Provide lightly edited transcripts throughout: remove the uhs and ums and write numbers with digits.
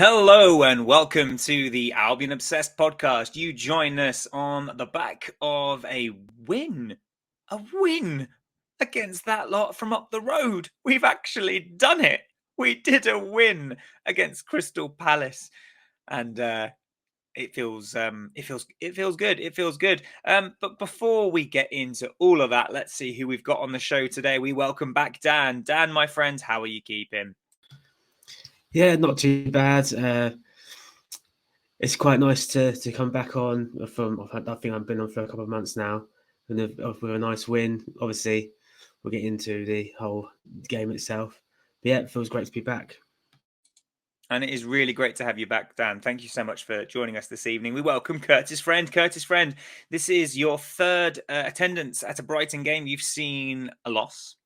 Hello and welcome to the Albion Obsessed podcast. You join us on the back of a win against that lot from up the road. We've actually done it. We did a win against Crystal Palace, and it feels good. It feels good. But before we get into all of that, let's see who we've got on the show today. We welcome back Dan. Dan, my friend, how are you keeping? Yeah, not too bad. It's quite nice to come back on from. I think I've been on for a couple of months now, and with a nice win. Obviously, we'll get into the whole game itself. But yeah, it feels great to be back. And it is really great to have you back, Dan. Thank you so much for joining us this evening. We welcome Kurtis Friend. Kurtis Friend, this is your third attendance at a Brighton game. You've seen a loss,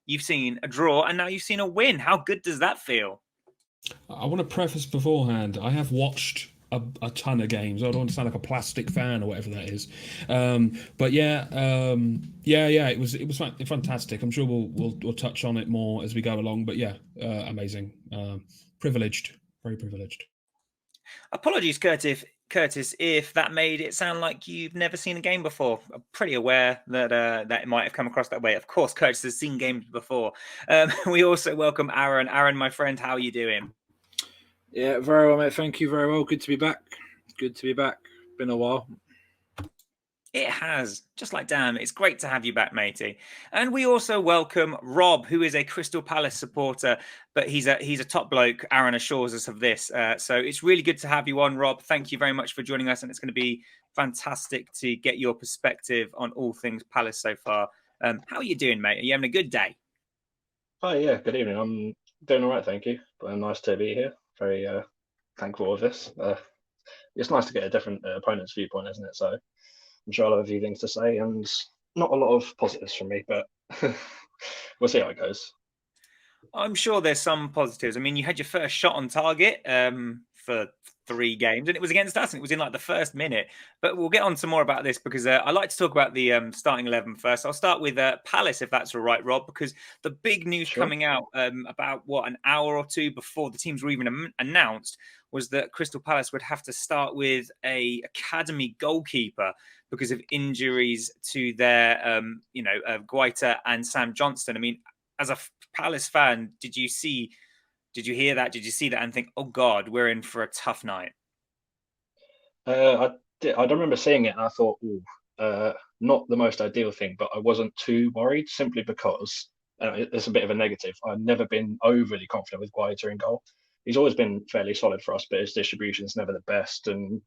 you've seen a draw, and now you've seen a win. How good does that feel? I want to preface beforehand, I have watched a ton of games. I don't want to sound like a plastic fan or whatever that is. But it was fantastic. I'm sure we'll touch on it more as we go along. But yeah, amazing. Privileged, very privileged. Apologies, Kurtis, if that made it sound like you've never seen a game before. I'm pretty aware that that it might have come across that way. Of course, Kurtis has seen games before. We also welcome Aaron. Aaron, my friend, how are you doing? Yeah, very well, mate. Thank you. Very well. Good to be back. Good to be back. Been a while. It has, just like Dan. It's great to have you back, matey. And we also welcome Rob, who is a Crystal Palace supporter, but he's a top bloke. Aaron assures us of this. So it's really good to have you on, Rob. Thank you very much for joining us, and it's going to be fantastic to get your perspective on all things Palace so far. How are you doing, mate? Are you having a good day? Hi, yeah, good evening. I'm doing all right, thank you. But nice to be here. Very thankful of this. It's nice to get a different opponent's viewpoint, isn't it? So I'm sure I'll have a few things to say, and not a lot of positives from me, but we'll see how it goes. I'm sure there's some positives. I mean, you had your first shot on target for 3 games, and it was against us, and it was in like the first minute. But we'll get on to more about this because I like to talk about the starting 11 first. I'll start with Palace, if that's all right, Rob, because the big news coming out about an hour or two before the teams were even announced was that Crystal Palace would have to start with a academy goalkeeper because of injuries to their, Guaita and Sam Johnston. I mean, as a Palace fan, did you hear that? Did you see that and think, oh God, we're in for a tough night? I don't remember seeing it, and I thought, not the most ideal thing, but I wasn't too worried simply because it's a bit of a negative. I've never been overly confident with Guaita in goal. He's always been fairly solid for us, but his distribution is never the best, and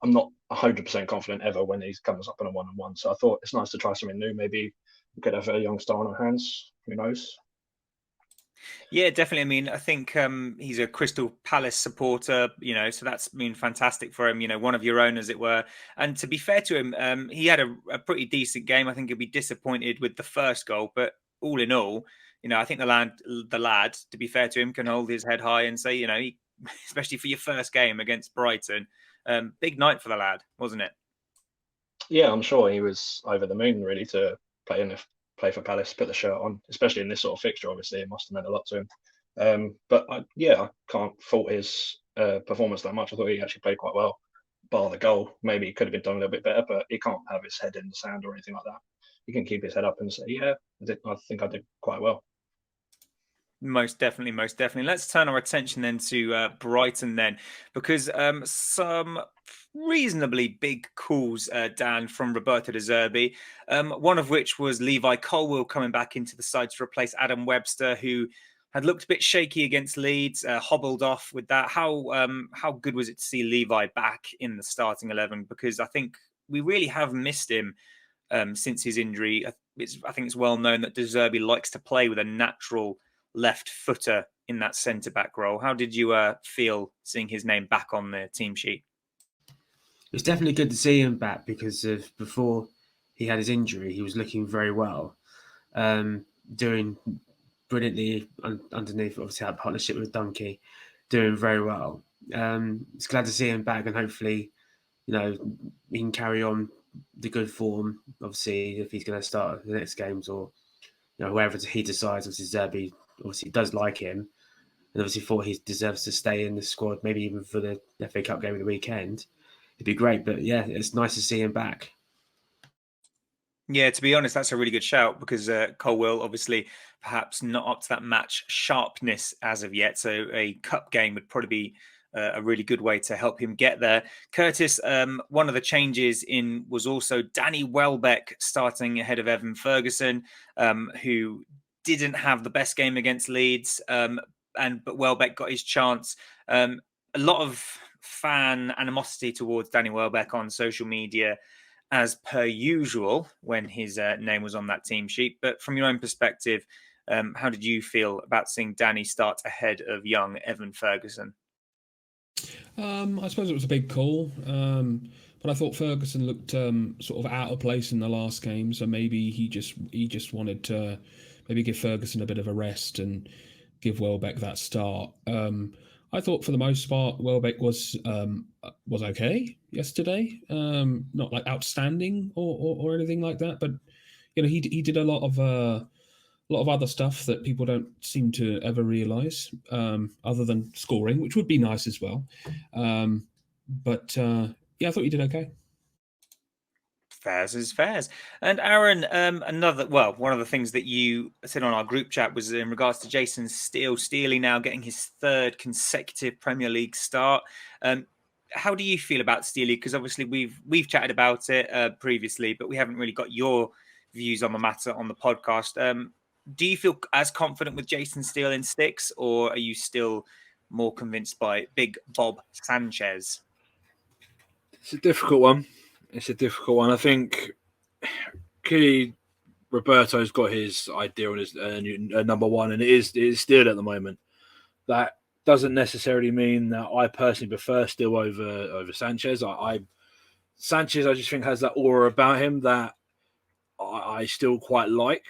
I'm not 100% confident ever when he comes up on a one-on-one. So I thought it's nice to try something new. Maybe we could have a young star on our hands. Who knows? Yeah, definitely. I mean, I think he's a Crystal Palace supporter, so that's been fantastic for him, one of your own, as it were. And to be fair to him, he had a pretty decent game. I think he'll be disappointed with the first goal, but all in all, I think the lad, to be fair to him, can hold his head high and say, especially for your first game against Brighton, big night for the lad, wasn't it? Yeah, I'm sure he was over the moon really to play for Palace, put the shirt on, especially in this sort of fixture. Obviously, it must have meant a lot to him. But I can't fault his performance that much. I thought he actually played quite well, bar the goal. Maybe he could have been done a little bit better, but he can't have his head in the sand or anything like that. He can keep his head up and say, "Yeah, I think I did quite well." Most definitely, most definitely. Let's turn our attention then to Brighton then, because some reasonably big calls, Dan, from Roberto De Zerbi, one of which was Levi Colwill coming back into the side to replace Adam Webster, who had looked a bit shaky against Leeds, hobbled off with that. How good was it to see Levi back in the starting 11? Because I think we really have missed him since his injury. I think it's well known that De Zerbi likes to play with a natural left footer in that centre back role. How did you feel seeing his name back on the team sheet? It's definitely good to see him back because before he had his injury, he was looking very well, doing brilliantly underneath, obviously, that partnership with Dunkey, doing very well. It's glad to see him back, and hopefully, he can carry on the good form. Obviously, if he's going to start the next games or whoever he decides, obviously Zerbi obviously does like him. and obviously thought he deserves to stay in the squad, maybe even for the FA Cup game of the weekend, it'd be great. But yeah, it's nice to see him back. Yeah, to be honest, that's a really good shout because Colwell obviously perhaps not up to that match sharpness as of yet. So a cup game would probably be a really good way to help him get there. Kurtis, one of the changes in was also Danny Welbeck starting ahead of Evan Ferguson, who didn't have the best game against Leeds, but Welbeck got his chance. A lot of fan animosity towards Danny Welbeck on social media, as per usual, when his name was on that team sheet. But from your own perspective, how did you feel about seeing Danny start ahead of young Evan Ferguson? I suppose it was a big call, but I thought Ferguson looked sort of out of place in the last game, so maybe he just wanted to maybe give Ferguson a bit of a rest and give Welbeck that start. I thought for the most part Welbeck was okay yesterday, not like outstanding or anything like that, but he did a lot of other stuff that people don't seem to ever realise, other than scoring, which would be nice as well. But yeah, I thought he did okay. Fairs is fairs. And Aaron, one of the things that you said on our group chat was in regards to Jason Steele. Steely now getting his third consecutive Premier League start. How do you feel about Steely? Because obviously we've chatted about it previously, but we haven't really got your views on the matter on the podcast. Do you feel as confident with Jason Steele in sticks, or are you still more convinced by Big Bob Sanchez? It's a difficult one. I think clearly Roberto's got his idea on his number one, and it is Steele at the moment. That doesn't necessarily mean that I personally prefer Steele over Sanchez. Sanchez, I just think, has that aura about him that I still quite like.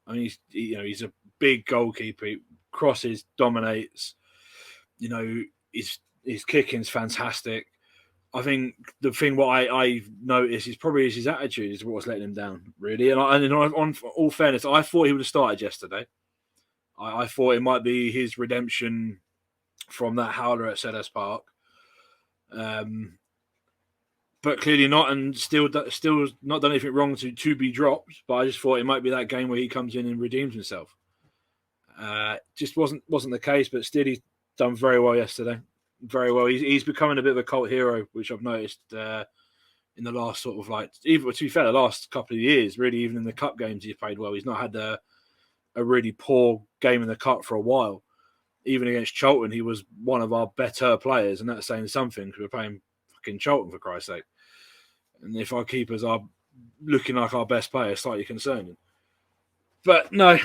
I mean, he's a big goalkeeper. He crosses, dominates. His kicking's fantastic. I think the thing what I noticed is probably his attitude is what's letting him down, really. And on all fairness, I thought he would have started yesterday. I thought it might be his redemption from that howler at Selhurst Park. But clearly not, and still not done anything wrong to be dropped. But I just thought it might be that game where he comes in and redeems himself. Just wasn't the case, but still he's done very well yesterday. Very well. He's becoming a bit of a cult hero, which I've noticed in the last sort of even to be fair, the last couple of years, really, even in the cup games he's played well. He's not had a really poor game in the cup for a while. Even against Charlton, he was one of our better players, and that's saying something because we're playing fucking Charlton, for Christ's sake. And if our keepers are looking like our best player, slightly concerning. But no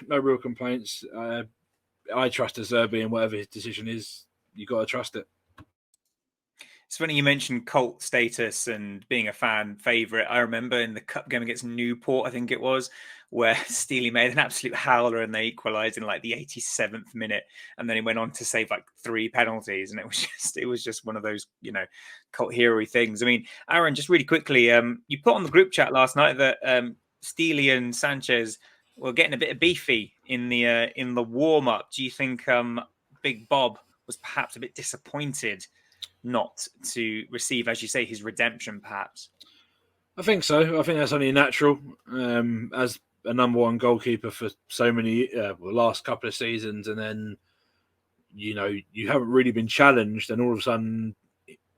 real complaints. I trust De Zerbi, and whatever his decision is, you got to trust it. It's funny you mentioned cult status and being a fan favourite. I remember in the cup game against Newport, I think it was, where Steely made an absolute howler and they equalised in like the 87th minute, and then he went on to save like 3 penalties, and it was just one of those cult hero things. I mean, Aaron, just really quickly, you put on the group chat last night that Steely and Sanchez were getting a bit of beefy in the warm up. Do you think Big Bob was perhaps a bit disappointed not to receive, as you say, his redemption, perhaps? I think so. I think that's only natural. As a number one goalkeeper for so many, last couple of seasons, and then, you haven't really been challenged, and all of a sudden,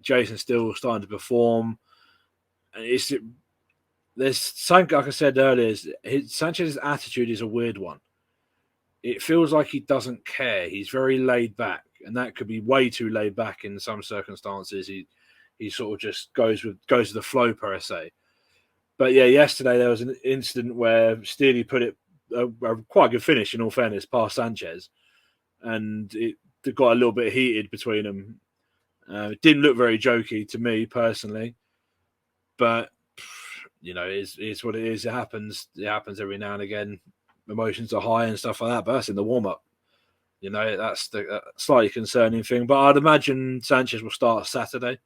Jason's still starting to perform. And there's something, like I said earlier, Sanchez's attitude is a weird one. It feels like he doesn't care. He's very laid back, and that could be way too laid back in some circumstances. He sort of just goes with the flow, per se. But yeah, yesterday there was an incident where Steely put it a quite good finish, in all fairness, past Sanchez, and it got a little bit heated between them. It didn't look very jokey to me personally, but it's what it is. It happens. It happens every now and again. Emotions are high and stuff like that, but that's in the warm-up. That's the slightly concerning thing. But I'd imagine Sanchez will start Saturday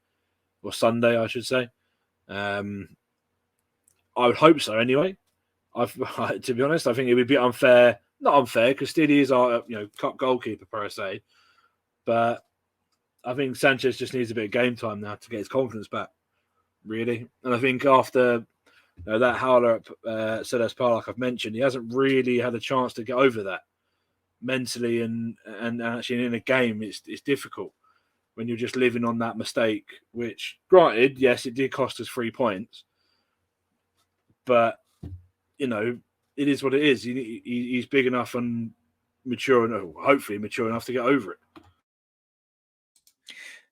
or Sunday, I should say. I would hope so anyway. To be honest, I think it would be unfair. not unfair because Steely is our cup goalkeeper per se, but I think Sanchez just needs a bit of game time now to get his confidence back, really. And I think after that howler at Selhurst Park, like I've mentioned, he hasn't really had a chance to get over that mentally and actually in a game. It's difficult when you're just living on that mistake, which, granted, yes, it did cost us 3 points, but it is what it is. He's big enough and mature enough, hopefully mature enough to get over it.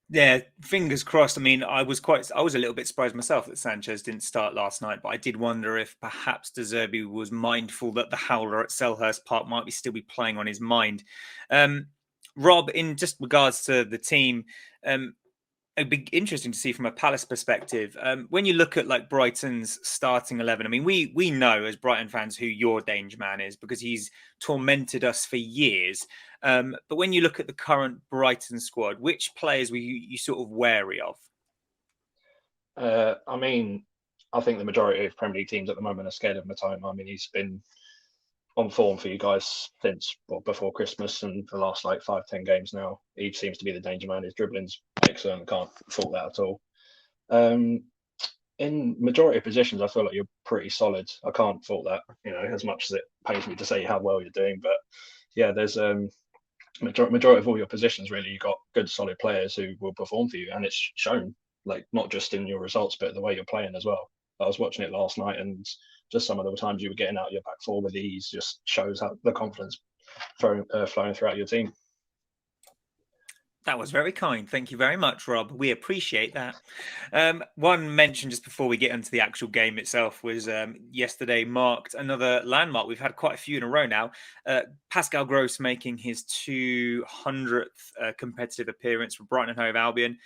Yeah, fingers crossed. I mean, I was a little bit surprised myself that Sanchez didn't start last night, but I did wonder if perhaps De Zerbi was mindful that the howler at Selhurst Park might still be playing on his mind. Rob, in just regards to the team, it'd be interesting to see from a Palace perspective. When you look at like Brighton's starting 11, I mean, we know as Brighton fans who your danger man is because he's tormented us for years. But when you look at the current Brighton squad, which players were you sort of wary of? I mean, I think the majority of Premier League teams at the moment are scared of Matoma. I mean, he's been on form for you guys since before Christmas, and for the last like 5-10 games now, he seems to be the danger man. His dribbling's excellent. Can't fault that at all. In majority of positions, I feel like you're pretty solid. I can't fault that. As much as it pains me to say how well you're doing, but yeah, there's majority of all your positions really. You got good, solid players who will perform for you, and it's shown. Like not just in your results, but the way you're playing as well. I was watching it last night, and just some of the times you were getting out your back four with ease just shows how the confidence flowing throughout your team. That was very kind. Thank you very much, Rob. We appreciate that. One mention just before we get into the actual game itself was yesterday marked another landmark. We've had quite a few in a row now. Pascal Gross making his 200th competitive appearance for Brighton and Hove Albion.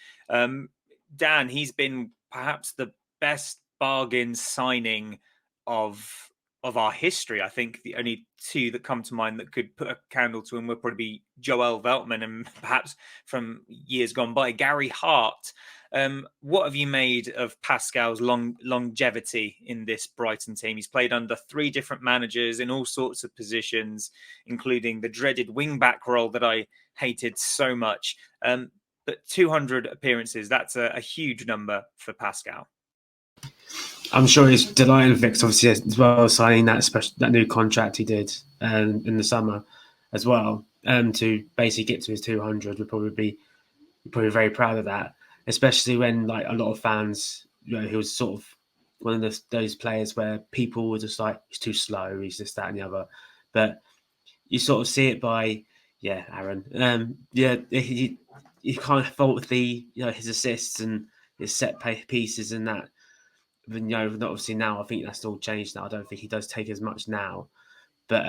Dan, he's been perhaps the best bargain signing of our history. I think the only two that come to mind that could put a candle to him would probably be Joel Veltman and perhaps from years gone by, Gary Hart. What have you made of Pascal's longevity in this Brighton team? He's played under 3 different managers in all sorts of positions, including the dreaded wing-back role that I hated so much. But 200 appearances, that's a huge number for Pascal. I'm sure he's delighted with Vix, obviously, as well, signing that new contract he did in the summer as well, to basically get to his 200. Would probably be very proud of that, especially when like a lot of fans, he was sort of one of those players where people were just like, he's too slow, he's this, that, and the other. But you sort of see it by, Aaron. You can't fault the his assists and his set pieces and that. But, obviously now I think that's all changed now. I don't think he does take as much now, but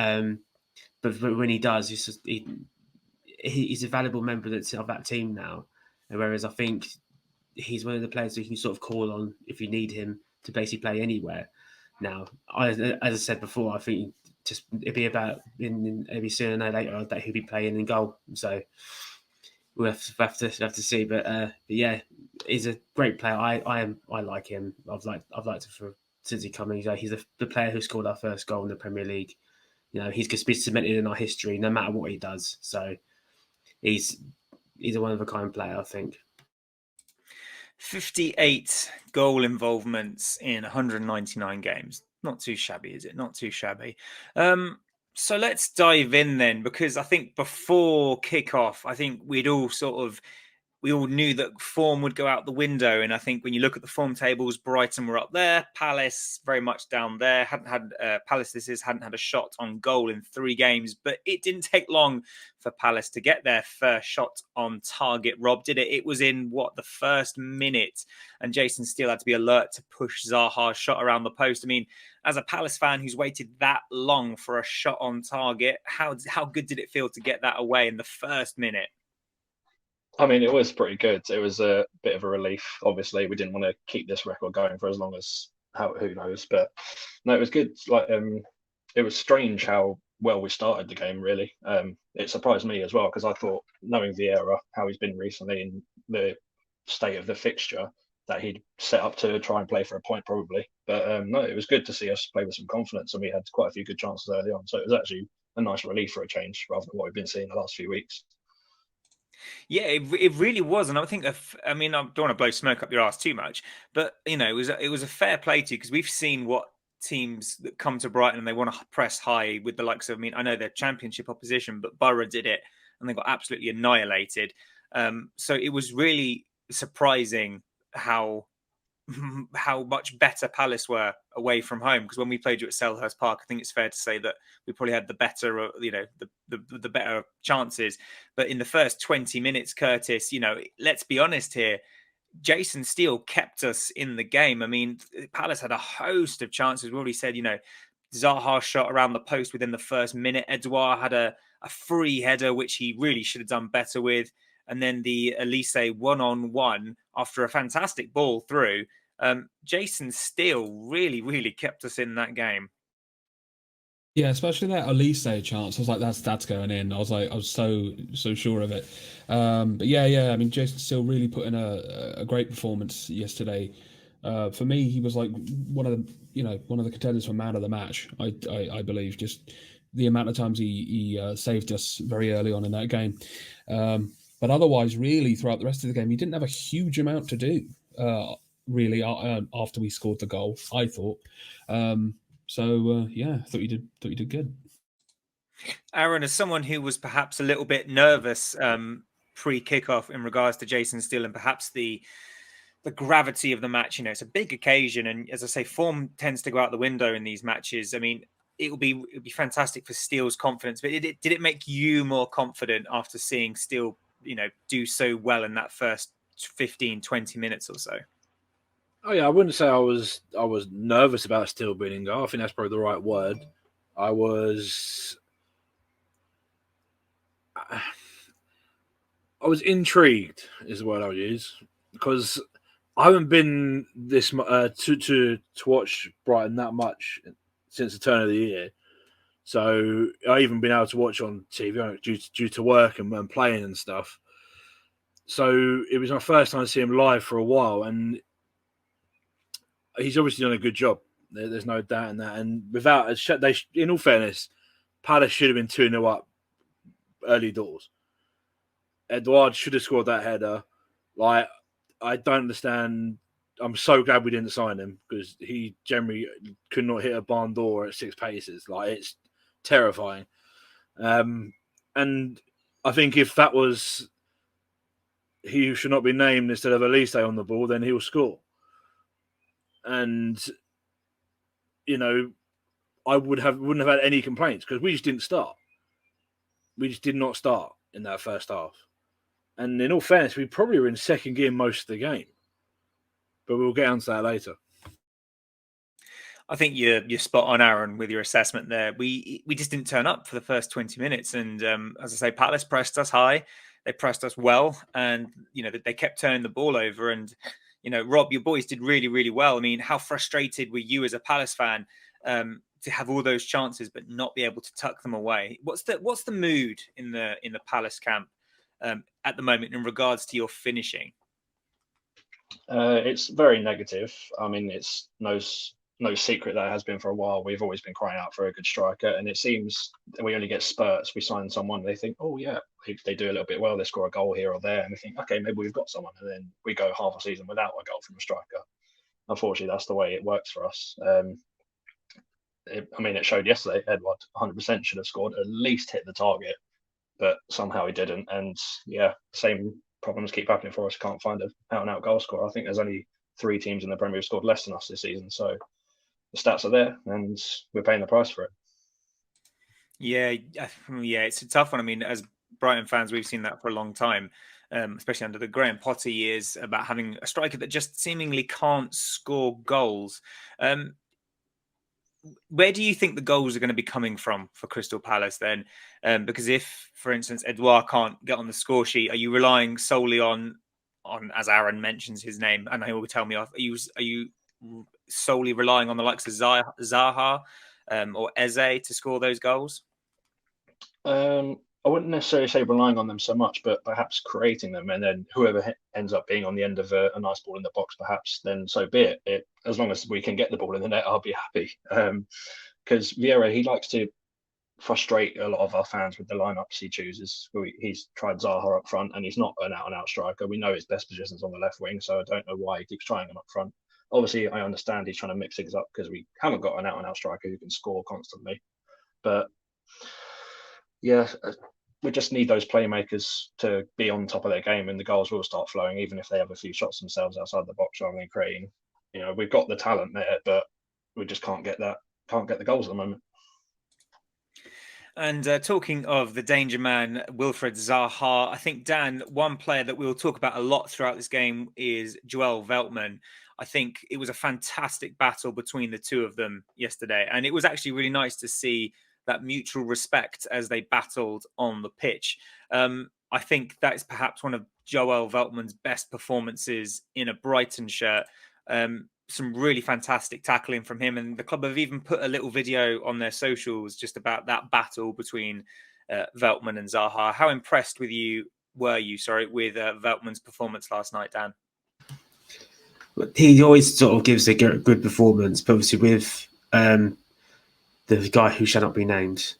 when he does, he's a valuable member of that team now. And whereas I think he's one of the players who you can sort of call on if you need him to basically play anywhere. Now, as I said before, I think just it'd be about maybe sooner or later that he'll be playing in goal. So we'll have to see. But yeah, he's a great player. I like him. I've liked him since he came in. He's the player who scored our first goal in the Premier League. He's going to be cemented in our history no matter what he does. So he's a one of a kind player, I think. 58 goal involvements in 199 games. Not too shabby, is it? Not too shabby. So let's dive in then, because I think before kickoff, I think we all knew that form would go out the window. And I think when you look at the form tables, Brighton were up there, Palace very much down there. Hadn't had a shot on goal in 3 games, but it didn't take long for Palace to get their first shot on target. Rob, did it? It was in the first minute, and Jason Steele had to be alert to push Zaha's shot around the post. I mean, as a Palace fan who's waited that long for a shot on target, how good did it feel to get that away in the first minute? I mean, it was pretty good. It was a bit of a relief. Obviously, we didn't want to keep this record going for as long as who knows. But no, it was good. It was strange how well we started the game. Really, it surprised me as well because I thought, knowing Vieira, how he's been recently in the state of the fixture, that he'd set up to try and play for a point probably. But no, it was good to see us play with some confidence, and we had quite a few good chances early on. So it was actually a nice relief for a change rather than what we've been seeing the last few weeks. Yeah, it really was, and I think I mean, I don't want to blow smoke up your ass too much, but it was a fair play to you, because we've seen what teams that come to Brighton and they want to press high with the likes of, I mean, I know they're Championship opposition, but Borough did it and they got absolutely annihilated. So it was really surprising how much better Palace were away from home, because when we played you at Selhurst Park, I think it's fair to say that we probably had the better, the better chances. But in the first 20 minutes, Kurtis, let's be honest here, Jason Steele kept us in the game. I mean, Palace had a host of chances. We already said, Zaha shot around the post within the first minute. Edouard had a free header, which he really should have done better with. And then the Elise 1-on-1 after a fantastic ball through. Jason Steele really, really kept us in that game. Yeah, especially that Elise chance. I was like, that's going in. I was so sure of it. But yeah. I mean, Jason Steele really put in a great performance yesterday. For me, he was like one of the contenders for man of the match. I believe, just the amount of times he saved us very early on in that game. But otherwise, really, throughout the rest of the game, he didn't have a huge amount to do. Really, after we scored the goal, I thought. I thought you did good. Aaron, as someone who was perhaps a little bit nervous pre-kickoff in regards to Jason Steele and perhaps the gravity of the match, it's a big occasion, and as I say, form tends to go out the window in these matches. I mean, it would be fantastic for Steele's confidence, but did it make you more confident after seeing Steele, do so well in that first 15, 20 minutes or so? Oh yeah, I wouldn't say I was nervous about Steele being in goal. I think that's probably the right word. I was intrigued, is the word I would use, because I haven't been this to watch Brighton that much since the turn of the year. So I even been able to watch on TV due to work and playing and stuff. So it was my first time to see him live for a while, and he's obviously done a good job. There's no doubt in that. And in all fairness, Palace should have been 2-0 up early doors. Edouard should have scored that header. Like, I don't understand. I'm so glad we didn't sign him, because he generally could not hit a barn door at 6 paces. Like, it's terrifying. And I think if that was he who should not be named instead of Elise on the ball, then he'll score. And I wouldn't have had any complaints, because we just didn't start. We just did not start in that first half. And in all fairness, we probably were in second gear most of the game. But we'll get onto that later. I think you're spot on, Aaron, with your assessment there. We just didn't turn up for the first 20 minutes. And as I say, Palace pressed us high. They pressed us well. And, they kept turning the ball over. And, Rob, your boys did really, really well. I mean, how frustrated were you as a Palace fan to have all those chances but not be able to tuck them away? What's the mood in the Palace camp at the moment in regards to your finishing? It's very negative. I mean, it's no secret that it has been for a while. We've always been crying out for a good striker, and it seems we only get spurts. We sign someone, they think, oh yeah, they do a little bit well, they score a goal here or there, and we think, okay, maybe we've got someone, and then we go half a season without a goal from a striker. Unfortunately, that's the way it works for us. It showed yesterday. Edouard 100% should have scored, at least hit the target, but somehow he didn't. And yeah, same problems keep happening for us. Can't find an out-and-out goal scorer. I think there's only 3 teams in the Premier who scored less than us this season. So the stats are there, and we're paying the price for it. Yeah, it's a tough one. I mean, as Brighton fans, we've seen that for a long time, especially under the Graham Potter years, about having a striker that just seemingly can't score goals. Where do you think the goals are going to be coming from for Crystal Palace then? Because if, for instance, Edouard can't get on the score sheet, are you relying solely on as Aaron mentions his name, and he will tell me off, are you solely relying on the likes of Zaha or Eze to score those goals? I wouldn't necessarily say relying on them so much, but perhaps creating them, and then whoever ends up being on the end of a nice ball in the box, perhaps, then so be it. As long as we can get the ball in the net, I'll be happy. Because Vieira, he likes to frustrate a lot of our fans with the lineups he chooses. He's tried Zaha up front, and he's not an out-and-out striker. We know his best position's on the left wing, so I don't know why he keeps trying him up front. Obviously, I understand he's trying to mix things up because we haven't got an out-and-out striker who can score constantly. But yeah, we just need those playmakers to be on top of their game, and the goals will start flowing, even if they have a few shots themselves outside the box rather than creating. You know, we've got the talent there, but we just can't get the goals at the moment. And talking of the danger man, Wilfried Zaha, I think, Dan, one player that we'll talk about a lot throughout this game is Joel Veltman. I think it was a fantastic battle between the two of them yesterday. And it was actually really nice to see that mutual respect as they battled on the pitch. I think that is perhaps one of Joel Veltman's best performances in a Brighton shirt. Some really fantastic tackling from him, and the club have even put a little video on their socials just about that battle between Veltman and Zaha. How impressed were you with Veltman's performance last night, Dan? He always sort of gives a good performance, but obviously with the guy who shall not be named,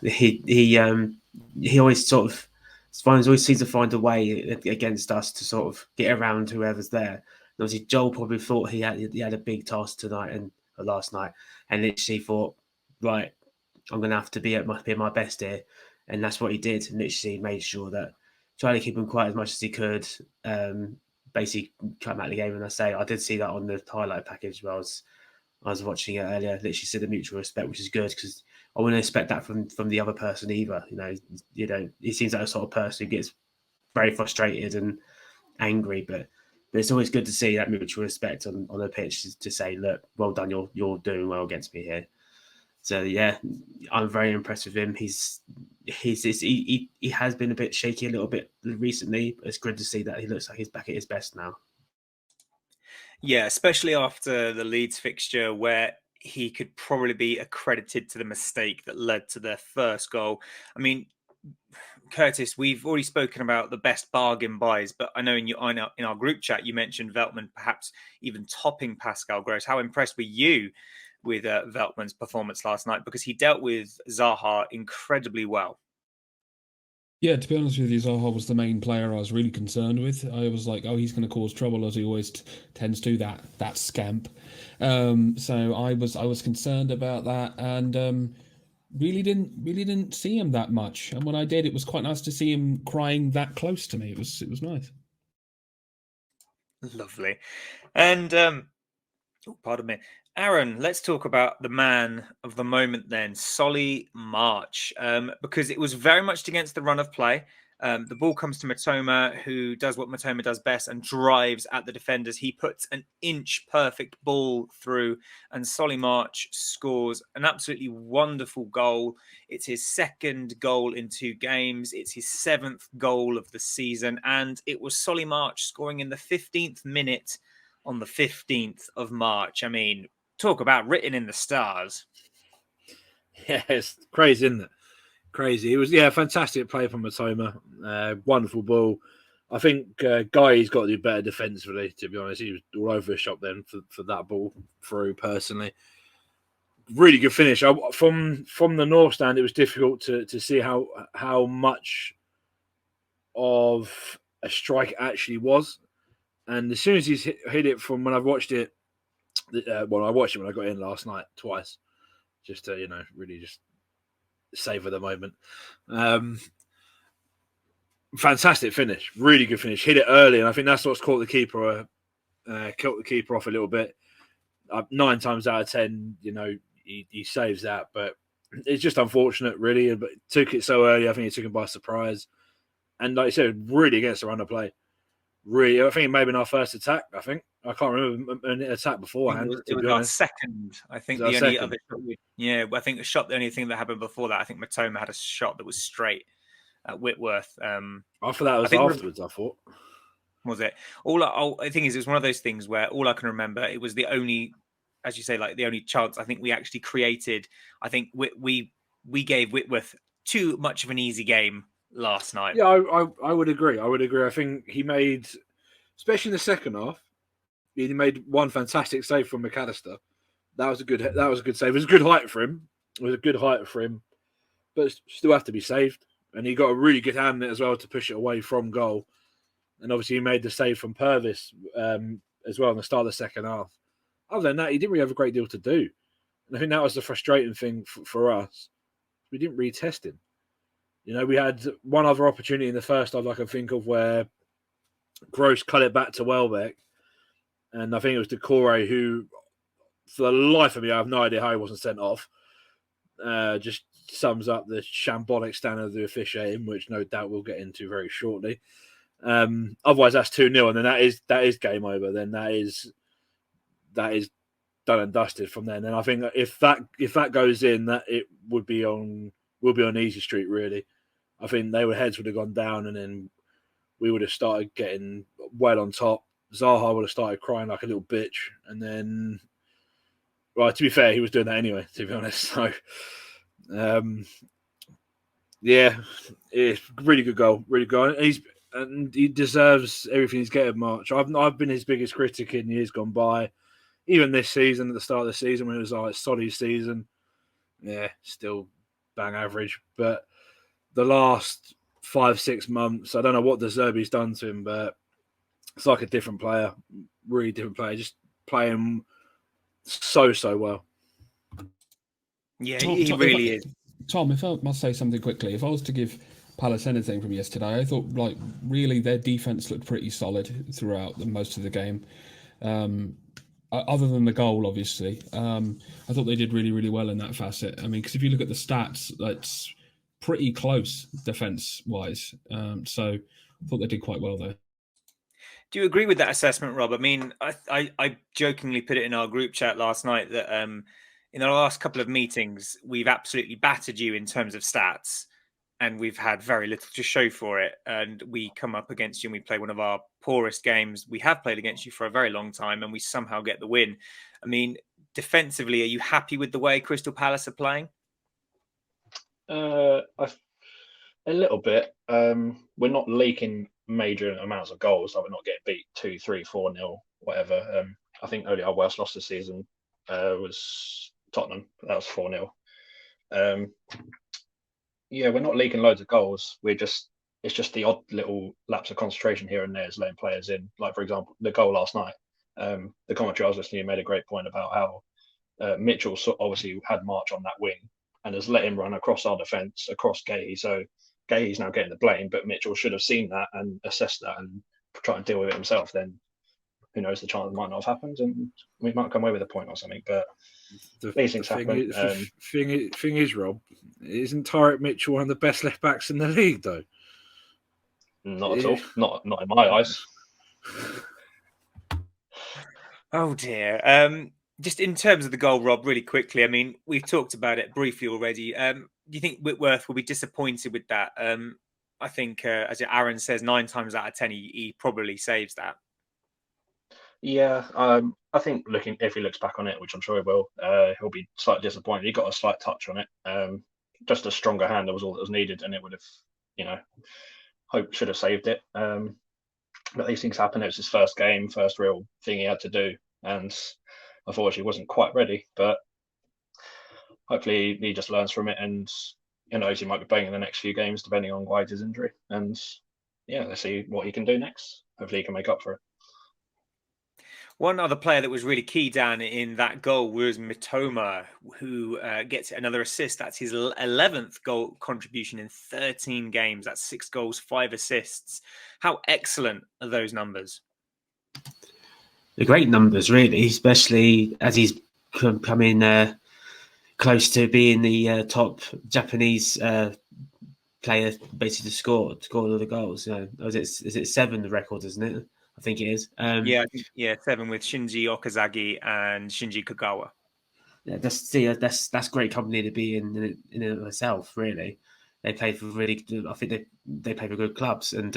he always sort of always seems to find a way against us to sort of get around whoever's there. And obviously, Joel probably thought he had a big task tonight and last night, and literally thought, right, I'm going to have to be at my best here, and that's what he did. And literally made sure that tried to keep him quiet as much as he could. Basically, cut him out of the game. And I did see that on the highlight package where I was watching it earlier. Literally said the mutual respect, which is good because I wouldn't expect that from the other person either. You know, he seems like a sort of person who gets very frustrated and angry, but it's always good to see that mutual respect on the pitch to say, look, well done, you're doing well against me here. So yeah, I'm very impressed with him. He has been a bit shaky a little bit recently, but it's good to see that he looks like he's back at his best now. Yeah, especially after the Leeds fixture where he could probably be accredited to the mistake that led to their first goal. I mean, Kurtis, we've already spoken about the best bargain buys, but I know in our group chat you mentioned Veltman perhaps even topping Pascal Gross. How impressed were you with Veltman's performance last night? Because he dealt with Zaha incredibly well. Yeah, to be honest with you, Zaha was the main player I was really concerned with. I was like, oh, he's going to cause trouble as he always tends to, that scamp. So I was concerned about that, and really didn't see him that much. And when I did, it was quite nice to see him crying that close to me. It was nice. Lovely. And pardon me. Aaron, let's talk about the man of the moment then, Solly March, because it was very much against the run of play. The ball comes to Matoma, who does what Matoma does best and drives at the defenders. He puts an inch perfect ball through, and Solly March scores an absolutely wonderful goal. It's his second goal in 2 games. It's his 7th goal of the season, and it was Solly March scoring in the 15th minute on the 15th of March. I mean, talk about written in the stars. Yeah, it's crazy, isn't it? Crazy. It was, fantastic play from Matoma. Wonderful ball. I think Guy's got to do better defensively, to be honest. He was all over the shop then for that ball through, personally. Really good finish. From the north stand, it was difficult to see how much of a strike it actually was. And as soon as he's hit it from when I've watched it, I watched it when I got in last night twice, just to, really just savor the moment. Fantastic finish, really good finish. Hit it early, and I think that's what's caught the keeper off a little bit. 9 times out of 10, he saves that, but it's just unfortunate, really. But took it so early, I think he took him by surprise, and like I said, really against the run of play. Really, I think it may have been our first attack. I can't remember an attack beforehand. It was our second. I think the only other shot. I think the only thing that happened before that, I think Matoma had a shot that was straight at Whitworth. I thought that was afterwards. I thought. Was it? I think it was one of those things where all I can remember, it was the only, as you say, like the only chance I think we actually created. I think we gave Whitworth too much of an easy game last night. Yeah, I would agree. I think he made, especially in the second half, he made one fantastic save from McAllister. That was a good save. It was a good height for him. but still have to be saved. And he got a really good hand in it as well to push it away from goal. And obviously he made the save from Purvis as well in the start of the second half. Other than that, he didn't really have a great deal to do. And I think that was the frustrating thing for us. We didn't really test him. You know, we had one other opportunity in the first half I can think of where Gross cut it back to Welbeck. And I think it was Decore who, for the life of me, I have no idea how he wasn't sent off. Just sums up the shambolic standard of the officiating, which no doubt we'll get into very shortly. Otherwise, that's 2-0, and then that is game over. Then that is done and dusted from then. And I think if that goes in, that it will be on easy street. Really, I think their heads would have gone down, and then we would have started getting well on top. Zaha would have started crying like a little bitch, and then, well, to be fair, he was doing that anyway. To be honest, so yeah, it's really good goal, really good. And he deserves everything he's getting. March. I've been his biggest critic in years gone by. Even this season, at the start of the season, when it was like a solid season, yeah, still bang average. But the last 5-6 months, I don't know what De Zerbi's done to him, but it's like a different player, really different player, just playing so well. Yeah, he really is. Tom, if I must say something quickly, if I was to give Palace anything from yesterday, I thought like really their defense looked pretty solid throughout most of the game. Other than the goal, obviously, I thought they did really well in that facet. I mean, because if you look at the stats, that's pretty close defense-wise. So I thought they did quite well there. Do you agree with that assessment, Rob? I mean, I jokingly put it in our group chat last night that in the last couple of meetings, we've absolutely battered you in terms of stats, and we've had very little to show for it. And we come up against you and we play one of our poorest games we have played against you for a very long time, and we somehow get the win. I mean, defensively, are you happy with the way Crystal Palace are playing? A little bit. We're not leaking major amounts of goals. Like we're not getting beat 2-3, 4-0, whatever. I think only our worst loss this season was Tottenham. That was 4-0. Yeah, we're not leaking loads of goals. It's just the odd little lapse of concentration here and there is letting players in. Like, for example, the goal last night. The commentary I was listening to made a great point about how Mitchell obviously had March on that wing and has let him run across our defence, across Gahey. So Gahey's now getting the blame, but Mitchell should have seen that and assessed that and try and deal with it himself. Then who knows, the chance might not have happened and we might come away with a point or something. But these things happen. Thing is, Rob, isn't Tyreek Mitchell one of the best left backs in the league, though? Not at all. Not in my eyes. Oh dear. Just in terms of the goal, Rob, really quickly. I mean, we've talked about it briefly already. Do you think Whitworth will be disappointed with that? I think, as Aaron says, 9 times out of 10, he probably saves that. Yeah, I think if he looks back on it, which I'm sure he will, he'll be slightly disappointed. He got a slight touch on it. Just a stronger hand was all that was needed, and it would have, should have saved it. But these things happen. It was his first game, first real thing he had to do, and unfortunately wasn't quite ready. But hopefully he just learns from it, and he might be playing in the next few games depending on White's injury. And yeah, let's see what he can do next. Hopefully he can make up for it. One other player that was really key, Dan, in that goal was Mitoma, who gets another assist. That's his 11th goal contribution in 13 games. That's 6 goals, 5 assists. How excellent are those numbers? They're great numbers, really, especially as he's coming close to being the top Japanese player, basically to score all the goals. Is it 7 the record, isn't it? I think it is. 7 with Shinji Okazaki and Shinji Kagawa. Yeah, that's great company to be in itself. Really, they play for really. I think they play for good clubs, and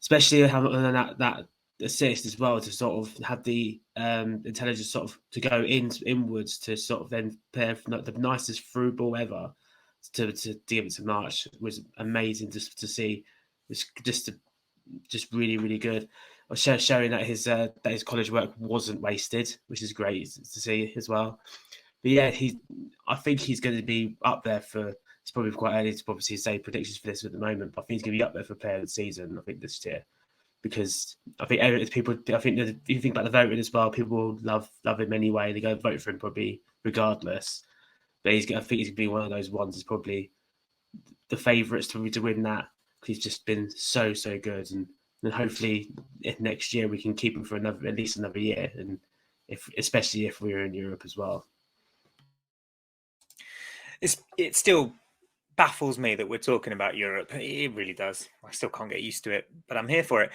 especially having that assist as well to sort of have the intelligence sort of to go inwards to sort of then play the nicest through ball ever to give it to March was amazing just to see. It's just really, really good. Showing that his college work wasn't wasted, which is great to see as well. But yeah, I think he's going to be up there for. It's probably quite early to obviously say predictions for this at the moment, but I think he's going to be up there for player of the season. I think this year, because I think people. I think if you think about the voting as well, people will love him anyway. They go vote for him probably regardless. But I think he's going to be one of those ones that's probably the favourites to win that, because he's just been so good, and hopefully if next year we can keep him for at least another year, and especially if we're in Europe as well. It still baffles me that we're talking about Europe. It really does. I still can't get used to it, but I'm here for it.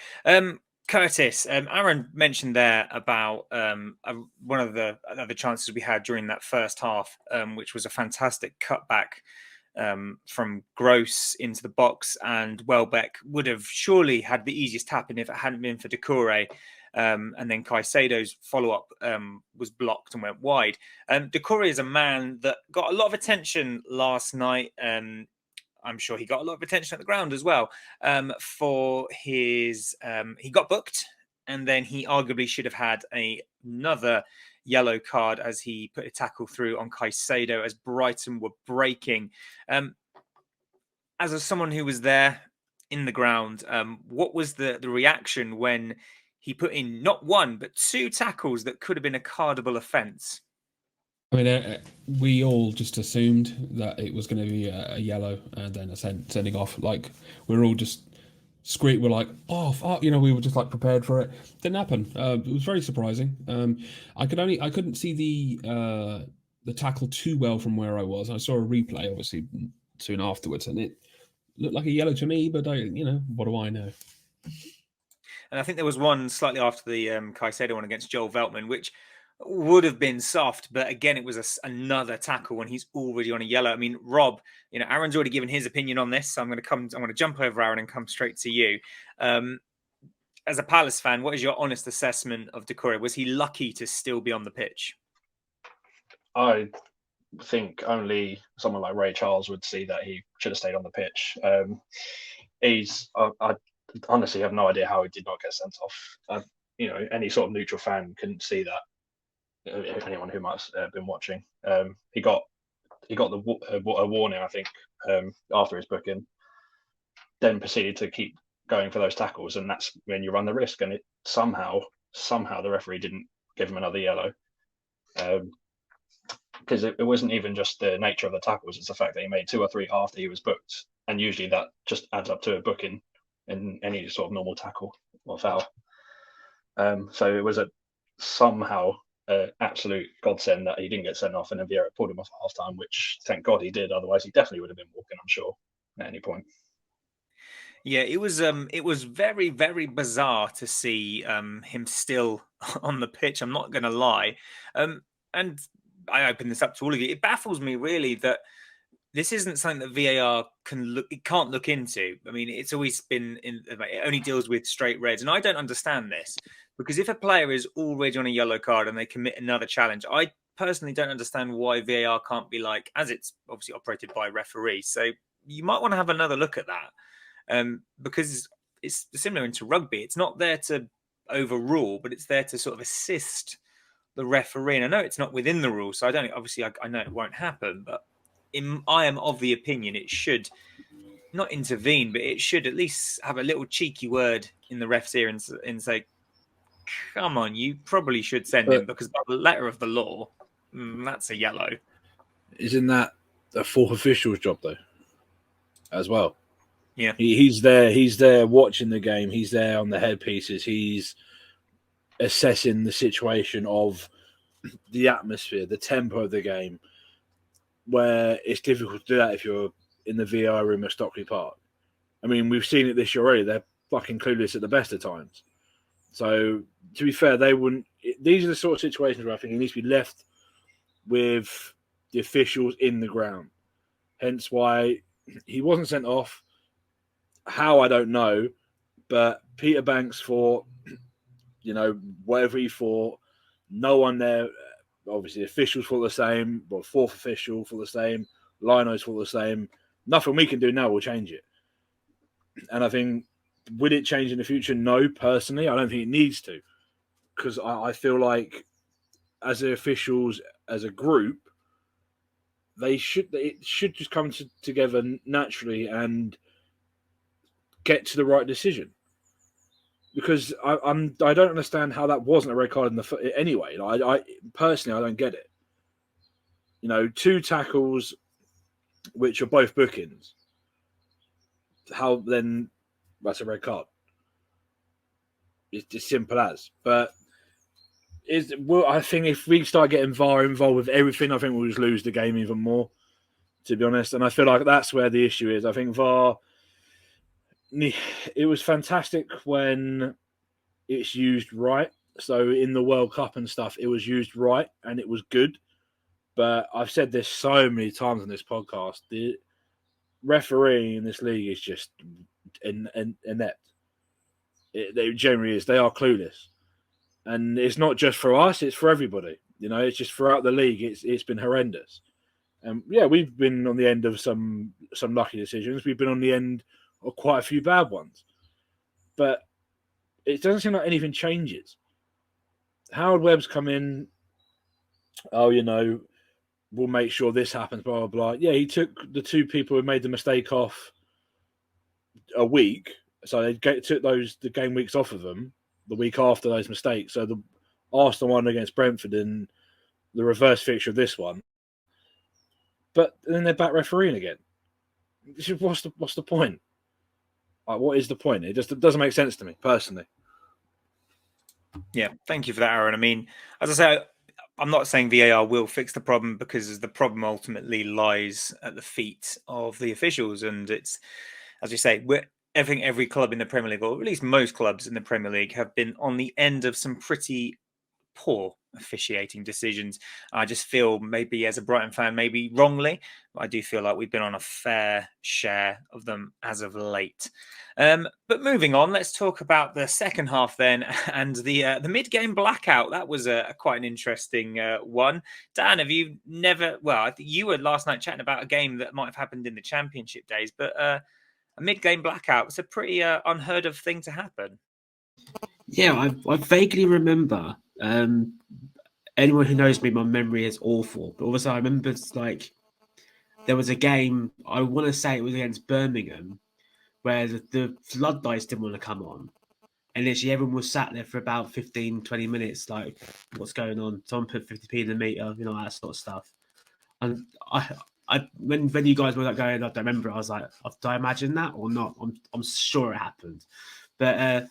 Kurtis, Aaron mentioned there about one of the other chances we had during that first half, which was a fantastic cutback from Gross into the box, and Welbeck would have surely had the easiest tap in if it hadn't been for Doucouré. And then Caicedo's follow-up was blocked and went wide. Doucouré is a man that got a lot of attention last night. I'm sure he got a lot of attention at the ground as well for his... he got booked, and then he arguably should have had another yellow card as he put a tackle through on Caicedo as Brighton were breaking. As someone who was there in the ground, what was the reaction when he put in not one, but two tackles that could have been a cardable offence? I mean, we all just assumed that it was going to be a yellow and then a sending off. Like, we're all just we're like, oh, fuck, we were just like prepared for it. Didn't happen. It was very surprising. I couldn't see the tackle too well from where I was. I saw a replay, obviously, soon afterwards, and it looked like a yellow to me, but what do I know? And I think there was one slightly after the Caicedo one against Joel Veltman, which would have been soft, but again, it was another tackle when he's already on a yellow. I mean, Rob, Aaron's already given his opinion on this, so I'm going to jump over Aaron and come straight to you. As a Palace fan, what is your honest assessment of Doucouré? Was he lucky to still be on the pitch? I think only someone like Ray Charles would see that he should have stayed on the pitch. I honestly have no idea how he did not get sent off. Any sort of neutral fan couldn't see that. Anyone who might have been watching, he got a warning, I think, after his booking. Then proceeded to keep going for those tackles, and that's when you run the risk. And it somehow the referee didn't give him another yellow, because it wasn't even just the nature of the tackles; it's the fact that he made 2 or 3 after he was booked, and usually that just adds up to a booking in any sort of normal tackle or foul. So it was somehow absolute godsend that he didn't get sent off, and then Vieira pulled him off at half time, which thank God he did. Otherwise, he definitely would have been walking, I'm sure, at any point. Yeah, it was very, very bizarre to see him still on the pitch. I'm not going to lie. And I open this up to all of you. It baffles me really that this isn't something that VAR can't look into. I mean, it's always been it only deals with straight reds, and I don't understand this, because if a player is already on a yellow card and they commit another challenge, I personally don't understand why VAR can't be like, as it's obviously operated by referees. So you might want to have another look at that, because it's similar into rugby. It's not there to overrule, but it's there to sort of assist the referee. And I know it's not within the rules, so I know it won't happen, but I am of the opinion it should not intervene, but it should at least have a little cheeky word in the ref's ear and say, come on, you probably should send him, because by the letter of the law, that's a yellow. Isn't that a fourth official's job, though, as well? Yeah. He's there watching the game. He's there on the headpieces. He's assessing the situation of the atmosphere, the tempo of the game, where it's difficult to do that if you're in the VAR room at Stockley Park. I mean, we've seen it this year already. They're fucking clueless at the best of times. So, to be fair, they wouldn't... These are the sort of situations where I think it needs to be left with the officials in the ground. Hence why he wasn't sent off. How, I don't know. But Peter Banks thought, whatever he thought, no one there... Obviously, officials thought the same, but fourth official thought the same, linos thought the same. Nothing we can do now will change it. And I think, will it change in the future? No, personally, I don't think it needs to. Because I feel like, as the officials, as a group, it should just come together naturally and get to the right decision. Because I don't understand how that wasn't a red card in the foot anyway. Like, I personally, I don't get it. 2 tackles, which are both bookings. How then that's a red card? It's as simple as. But I think if we start getting VAR involved with everything, I think we'll just lose the game even more, to be honest. And I feel like that's where the issue is. I think VAR, it was fantastic when it's used right. So in the World Cup and stuff, it was used right and it was good. But I've said this so many times on this podcast. The refereeing in this league is just inept. It generally is. They are clueless. And it's not just for us, it's for everybody. It's just throughout the league, it's been horrendous. And yeah, we've been on the end of some lucky decisions. We've been on the end of quite a few bad ones. But it doesn't seem like anything changes. Howard Webb's come in, we'll make sure this happens, blah, blah, blah. Yeah, he took the 2 people who made the mistake off a week. So they took the game weeks off of them the week after those mistakes. So the Arsenal one against Brentford and the reverse fixture of this one. But then they're back refereeing again. What's the point? Like, what is the point? It doesn't make sense to me, personally. Yeah, thank you for that, Aaron. I mean, as I say, I'm not saying VAR will fix the problem, because the problem ultimately lies at the feet of the officials. And it's, as you say, I think every club in the Premier League, or at least most clubs in the Premier League, have been on the end of some pretty poor officiating decisions. I just feel, maybe as a Brighton fan, maybe wrongly, but I do feel like we've been on a fair share of them as of late. But moving on, let's talk about the second half then, and the mid-game blackout. That was quite an interesting one. Dan, have you never? Well, I think you were last night chatting about a game that might have happened in the Championship days, but a mid-game blackout was a pretty unheard of thing to happen. Yeah, I vaguely remember. Anyone who knows me, my memory is awful. But also, I remember there was a game, I want to say it was against Birmingham, where the floodlights didn't want to come on. And literally everyone was sat there for about 15, 20 minutes, like, what's going on? Someone put 50p in the meter, that sort of stuff. And when you guys were going, I don't remember, I was like, do I imagine that or not? I'm sure it happened. But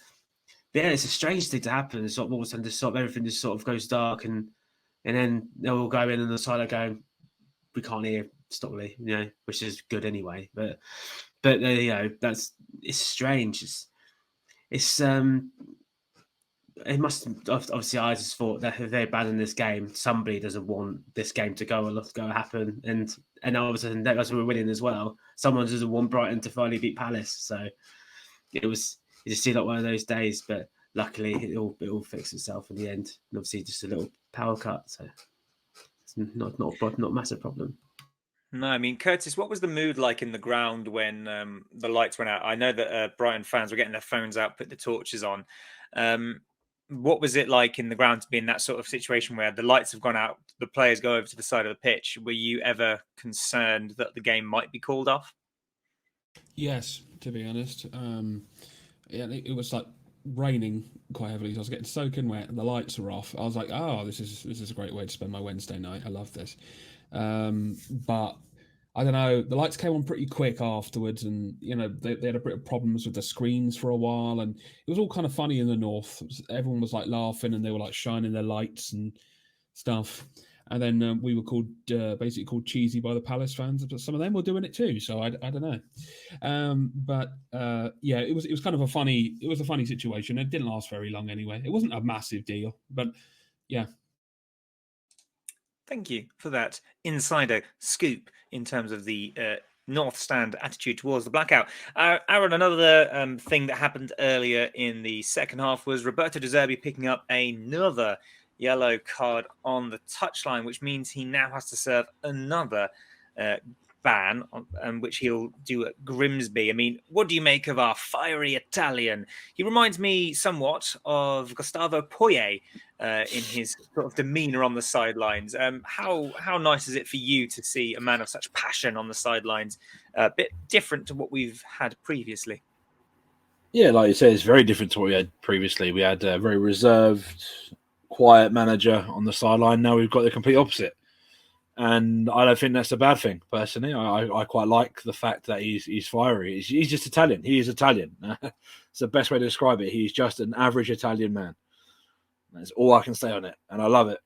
yeah, it's a strange thing to happen. Sort of all of a sudden, everything just sort of goes dark, and then they'll all go in and the side are going, we can't hear Stockley, which is good anyway. But it's strange. It's it must obviously. I just thought that if they're banning this game, somebody doesn't want this game to go happen, and obviously as we're winning as well, someone doesn't want Brighton to finally beat Palace. So it just seemed like one of those days, but luckily it all fixed itself in the end. And obviously just a little power cut, so it's not a massive problem. No, I mean, Kurtis, what was the mood like in the ground when the lights went out? I know that Brighton fans were getting their phones out, put the torches on. What was it like in the ground to be in that sort of situation where the lights have gone out, the players go over to the side of the pitch? Were you ever concerned that the game might be called off? Yes, to be honest. It was like raining quite heavily, so I was getting soaking wet and the lights were off. I was like, oh, this is a great way to spend my Wednesday night. I love this. But I don't know, the lights came on pretty quick afterwards, and they had a bit of problems with the screens for a while, and it was all kind of funny in the north. Everyone was like laughing and they were like shining their lights and stuff. And then we were basically called cheesy by the Palace fans, but some of them were doing it too. So I don't know. Yeah, it was kind of a funny situation. It didn't last very long anyway. It wasn't a massive deal, but yeah. Thank you for that insider scoop in terms of the North Stand attitude towards the blackout. Aaron, another thing that happened earlier in the second half was Roberto De Zerbi picking up another yellow card on the touchline, which means he now has to serve another ban, which he'll do at Grimsby. I mean, what do you make of our fiery Italian? He reminds me somewhat of Gustavo Poyet in his sort of demeanour on the sidelines. How nice is it for you to see a man of such passion on the sidelines? A bit different to what we've had previously. Yeah, like you said, it's very different to what we had previously. We had a very reserved, quiet manager on the sideline. Now we've got the complete opposite. And I don't think that's a bad thing, personally. I quite like the fact that he's fiery. He's just Italian. He is Italian. It's the best way to describe it. He's just an average Italian man. That's all I can say on it. And I love it.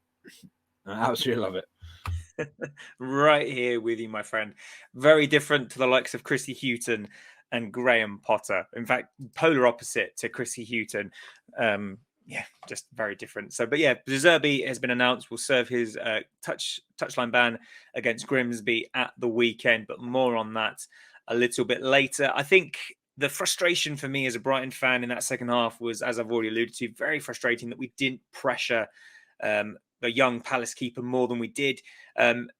I absolutely love it. Right here with you, my friend. Very different to the likes of Chrissy Houghton and Graham Potter. In fact, polar opposite to Chrissy Houghton. Yeah, just very different. So, but yeah, De Zerbi has been announced will serve his touchline ban against Grimsby at the weekend, but more on that a little bit later. I think the frustration for me as a Brighton fan in that second half was, as I've already alluded to, very frustrating that we didn't pressure the young Palace keeper more than we did.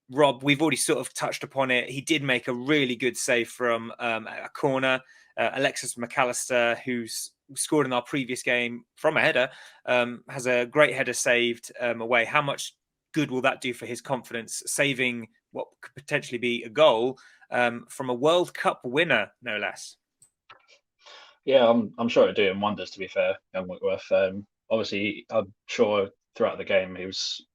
Rob, we've already sort of touched upon it. He did make a really good save from a corner. Alexis McAllister, who's scored in our previous game from a header, has a great header saved away. How much good will that do for his confidence, saving what could potentially be a goal from a World Cup winner, no less? Yeah, I'm sure it'd do him wonders, to be fair, young Whitworth. Obviously, I'm sure throughout the game, he was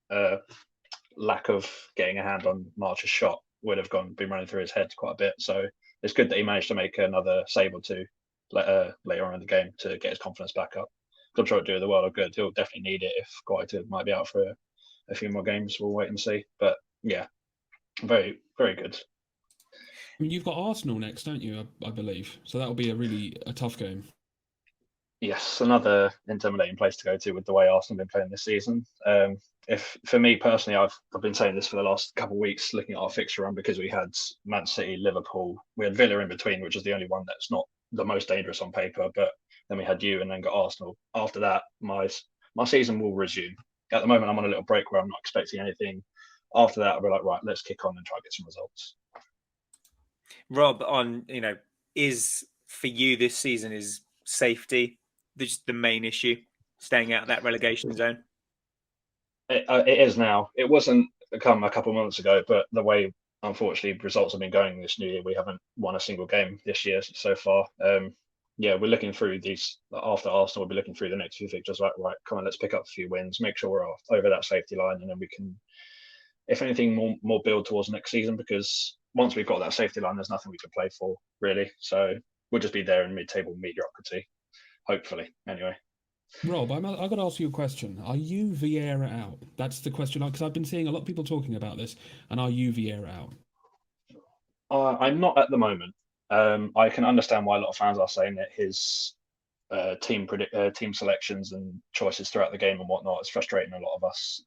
lack of getting a hand on March's shot would have been running through his head quite a bit. So it's good that he managed to make another save or two later on in the game to get his confidence back up. I'm sure it'll do the world of good. He'll definitely need it if Guaita might be out for a few more games. We'll wait and see. But yeah, very, very good. I mean, you've got Arsenal next, don't you? I believe. So that'll be a tough game. Yes, another intimidating place to go to with the way Arsenal have been playing this season. If for me personally, I've been saying this for the last couple of weeks, looking at our fixture run, because we had Man City, Liverpool, we had Villa in between, which is the only one that's not the most dangerous on paper. But then we had you, and then got Arsenal. After that, my season will resume. At the moment, I'm on a little break where I'm not expecting anything. After that, I'll be like, right, let's kick on and try to get some results. Rob, is for you this season is safety the main issue, staying out of that relegation zone? It is now. It wasn't a couple of months ago, but the way, unfortunately, results have been going this new year, we haven't won a single game this year so far. Yeah, we're looking through these after Arsenal. We'll be looking through the next few fixtures. Right, come on, let's pick up a few wins, make sure we're over that safety line, and then we can, if anything, more build towards next season. Because once we've got that safety line, there's nothing we can play for really. So we'll just be there in mid-table mediocrity, hopefully. Anyway. Rob, I've got to ask you a question. Are you Vieira out? That's the question, because I've been seeing a lot of people talking about this. And are you Vieira out? I'm not at the moment. I can understand why a lot of fans are saying that his team selections and choices throughout the game and whatnot is frustrating a lot of us.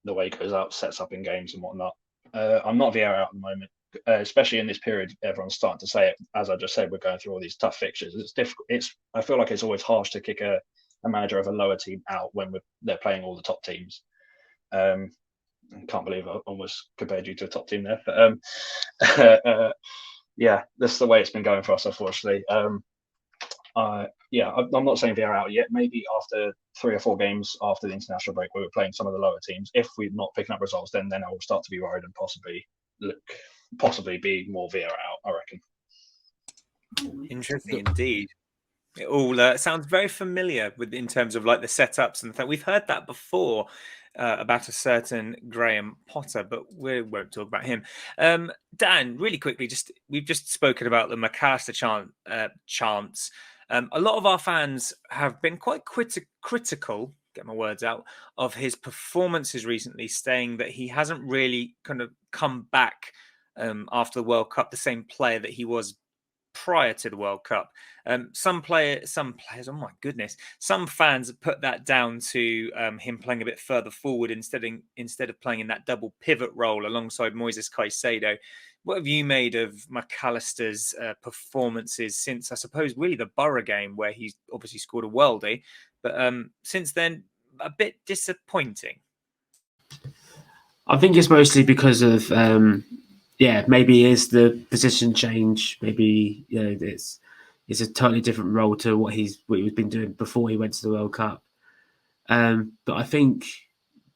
The way he goes out, sets up in games and whatnot. I'm not Vieira out at the moment. Especially in this period, everyone's starting to say it. As I just said, we're going through all these tough fixtures. It's difficult. I feel like it's always harsh to kick a manager of a lower team out when they're playing all the top teams. I can't believe I almost compared you to a top team there, but yeah, that's the way it's been going for us, unfortunately. Yeah, I'm not saying Vieira out yet. Maybe after 3 or 4 games after the international break, where we're playing some of the lower teams. If we're not picking up results, then I will start to be worried and possibly be more Vieira out, I reckon. Interesting indeed. It all sounds very familiar in terms of like the setups and we've heard that before about a certain Graham Potter, but we won't talk about him. Dan, really quickly, we've just spoken about the McAllister chants. A lot of our fans have been quite critical, get my words out, of his performances recently, saying that he hasn't really kind of come back after the World Cup, the same player that he was prior to the World Cup. Some players, oh my goodness, some fans have put that down to him playing a bit further forward instead of playing in that double pivot role alongside Moises Caicedo. What have you made of McAllister's performances since, I suppose, really the Borough game, where he's obviously scored a worldie, but since then, a bit disappointing? I think it's mostly because of yeah, maybe is the position change. Maybe it's a totally different role to what he's been doing before he went to the World Cup. But I think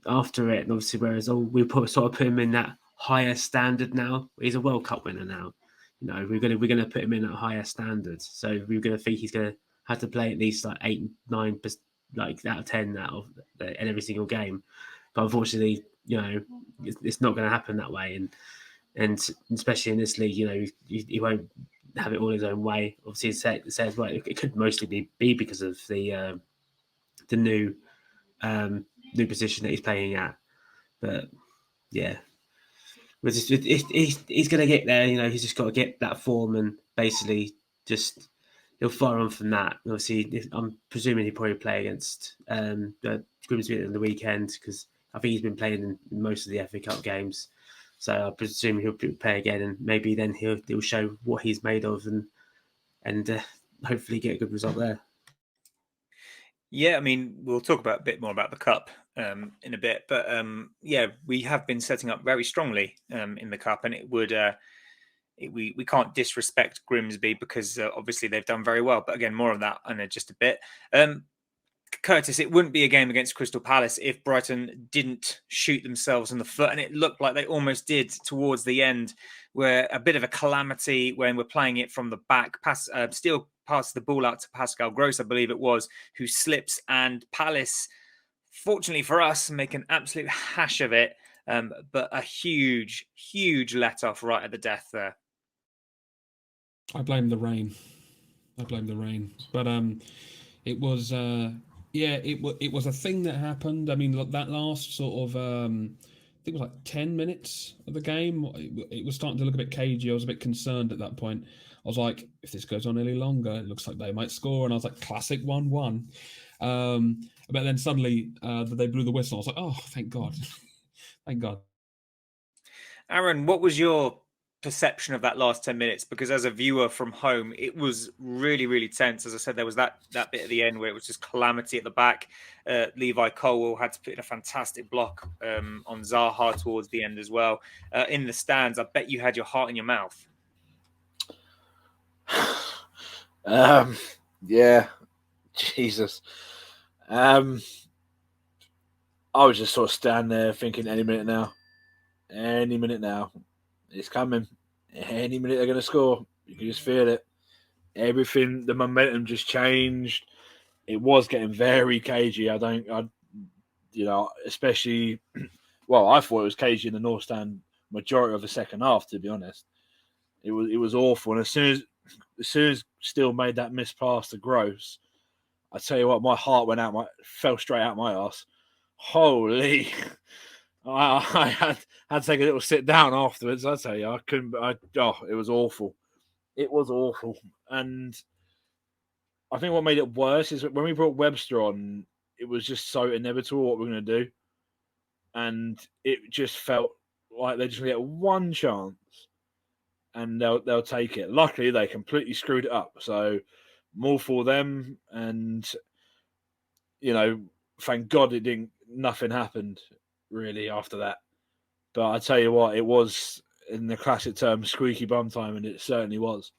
after it, and obviously, whereas we sort of put him in that higher standard now. He's a World Cup winner now. We're gonna put him in at a higher standard. So we're gonna think he's gonna have to play at least like 8, 9, like out of 10 out of in every single game. But unfortunately, it's not going to happen that way. And especially in this league, he won't have it all his own way. Obviously, it says well, it could mostly be because of the new position that he's playing at. But yeah, he's going to get there. He's just got to get that form and basically just he'll fire on from that. Obviously, I'm presuming he'll probably play against Grimsby on the weekend because I think he's been playing in most of the FA Cup games. So I presume he'll play again, and maybe then he'll show what he's made of, and hopefully get a good result there. Yeah, I mean, we'll talk a bit more about the cup in a bit, but yeah, we have been setting up very strongly in the cup, and it would we can't disrespect Grimsby because obviously they've done very well. But again, more of that in just a bit. Kurtis, it wouldn't be a game against Crystal Palace if Brighton didn't shoot themselves in the foot, and it looked like they almost did towards the end, where a bit of a calamity when we're playing it from the back. Steele passed the ball out to Pascal Gross, I believe it was, who slips, and Palace, fortunately for us, make an absolute hash of it, but a huge let-off right at the death there. I blame the rain. But it was... it was a thing that happened. I mean, that last sort of, I think it was like 10 minutes of the game, it was starting to look a bit cagey. I was a bit concerned at that point. I was like, if this goes on any longer, it looks like they might score. And I was like, classic 1-1. But then suddenly they blew the whistle. I was like, oh, thank God. Thank God. Aaron, what was your perception of that last 10 minutes? Because as a viewer from home, it was really tense. As I said, there was that bit at the end where it was just calamity at the back. Levi Colwell had to put in a fantastic block on Zaha towards the end as well. In the stands, I bet you had your heart in your mouth. Yeah, Jesus. I was just sort of standing there thinking, any minute now, it's coming. Any minute they're going to score. You can just feel it. Everything, the momentum just changed. It was getting very cagey. Especially, well, I thought it was cagey in the North Stand majority of the second half, to be honest. It was awful. And as soon as Steele made that missed pass to Gross, I tell you what, my heart fell straight out my ass. Holy! I had to take a little sit down afterwards. I tell you, I couldn't. It was awful. It was awful, and I think what made it worse is when we brought Webster on, it was just so inevitable what we're going to do, and it just felt like they just get one chance, and they'll take it. Luckily, they completely screwed it up. So more for them, and thank God it didn't. Nothing happened really after that. But I tell you what, it was, in the classic term, squeaky bum time, and it certainly was.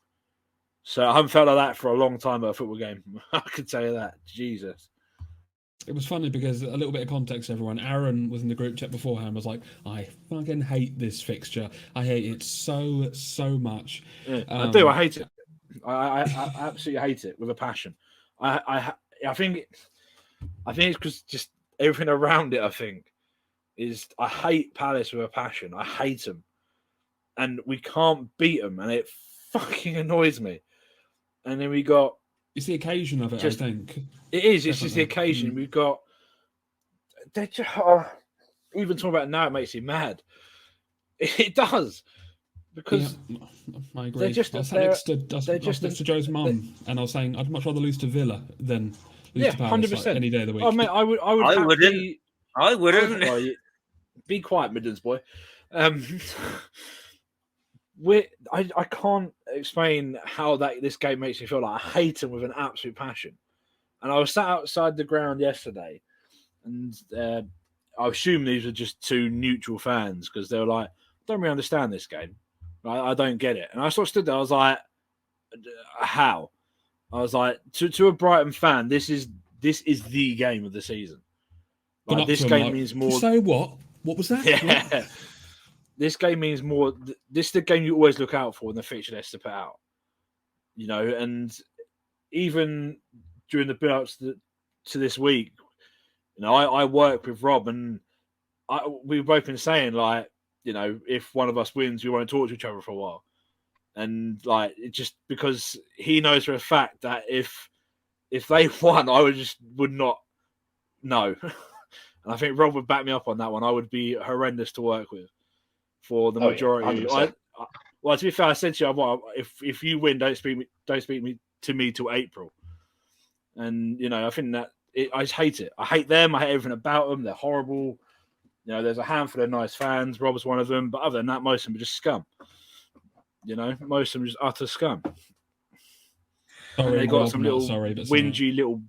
So I haven't felt like that for a long time at a football game. I can tell you that. Jesus. It was funny because a little bit of context, everyone. Aaron was in the group chat beforehand, was like, I fucking hate this fixture. I hate it so much. Yeah, I do. I hate it. I absolutely hate it with a passion. I think it's because just everything around it, I think, is I hate Palace with a passion. I hate them. And we can't beat them, and it fucking annoys me. And then we got... It's the occasion of it, I think. It is. It's just the occasion. We've got... They're just, even talking about it now, it makes you mad. It does. Because... Yeah, I agree. They're just... I was next to Joe's mum, and I was saying, I'd much rather lose to Villa than lose to Palace 100%. Like, any day of the week. Oh, mate, I wouldn't. Be quiet, Midlands boy. I can't explain how this game makes me feel. Like I hate them with an absolute passion. And I was sat outside the ground yesterday, and I assume these were just two neutral fans because they were like, "Don't really understand this game." I don't get it. And I sort of stood there. I was like, how? I was like, to a Brighton fan, this is the game of the season. Gone Like, up this to him game like, means "You more. say what? What was that? What?" Yeah. This game means more. This is the game you always look out for in the fixture list to put out. You know, and even during the build-ups to this week, you know, I work with Rob, and we've both been saying, like, you know, if one of us wins, we won't talk to each other for a while. And like, it just because he knows for a fact that if they won, I would not know. And I think Rob would back me up on that one. I would be horrendous to work with for the majority. Yeah, 100%. Well, to be fair, I said to you, well, if you win, don't speak to me till April. And you know, I think that I just hate it. I hate them. I hate everything about them. They're horrible. You know, there's a handful of nice fans. Rob's one of them, but other than that, most of them are just scum. You know, most of them are just utter scum. Sorry, And they got Rob, some not little sorry, but whingy little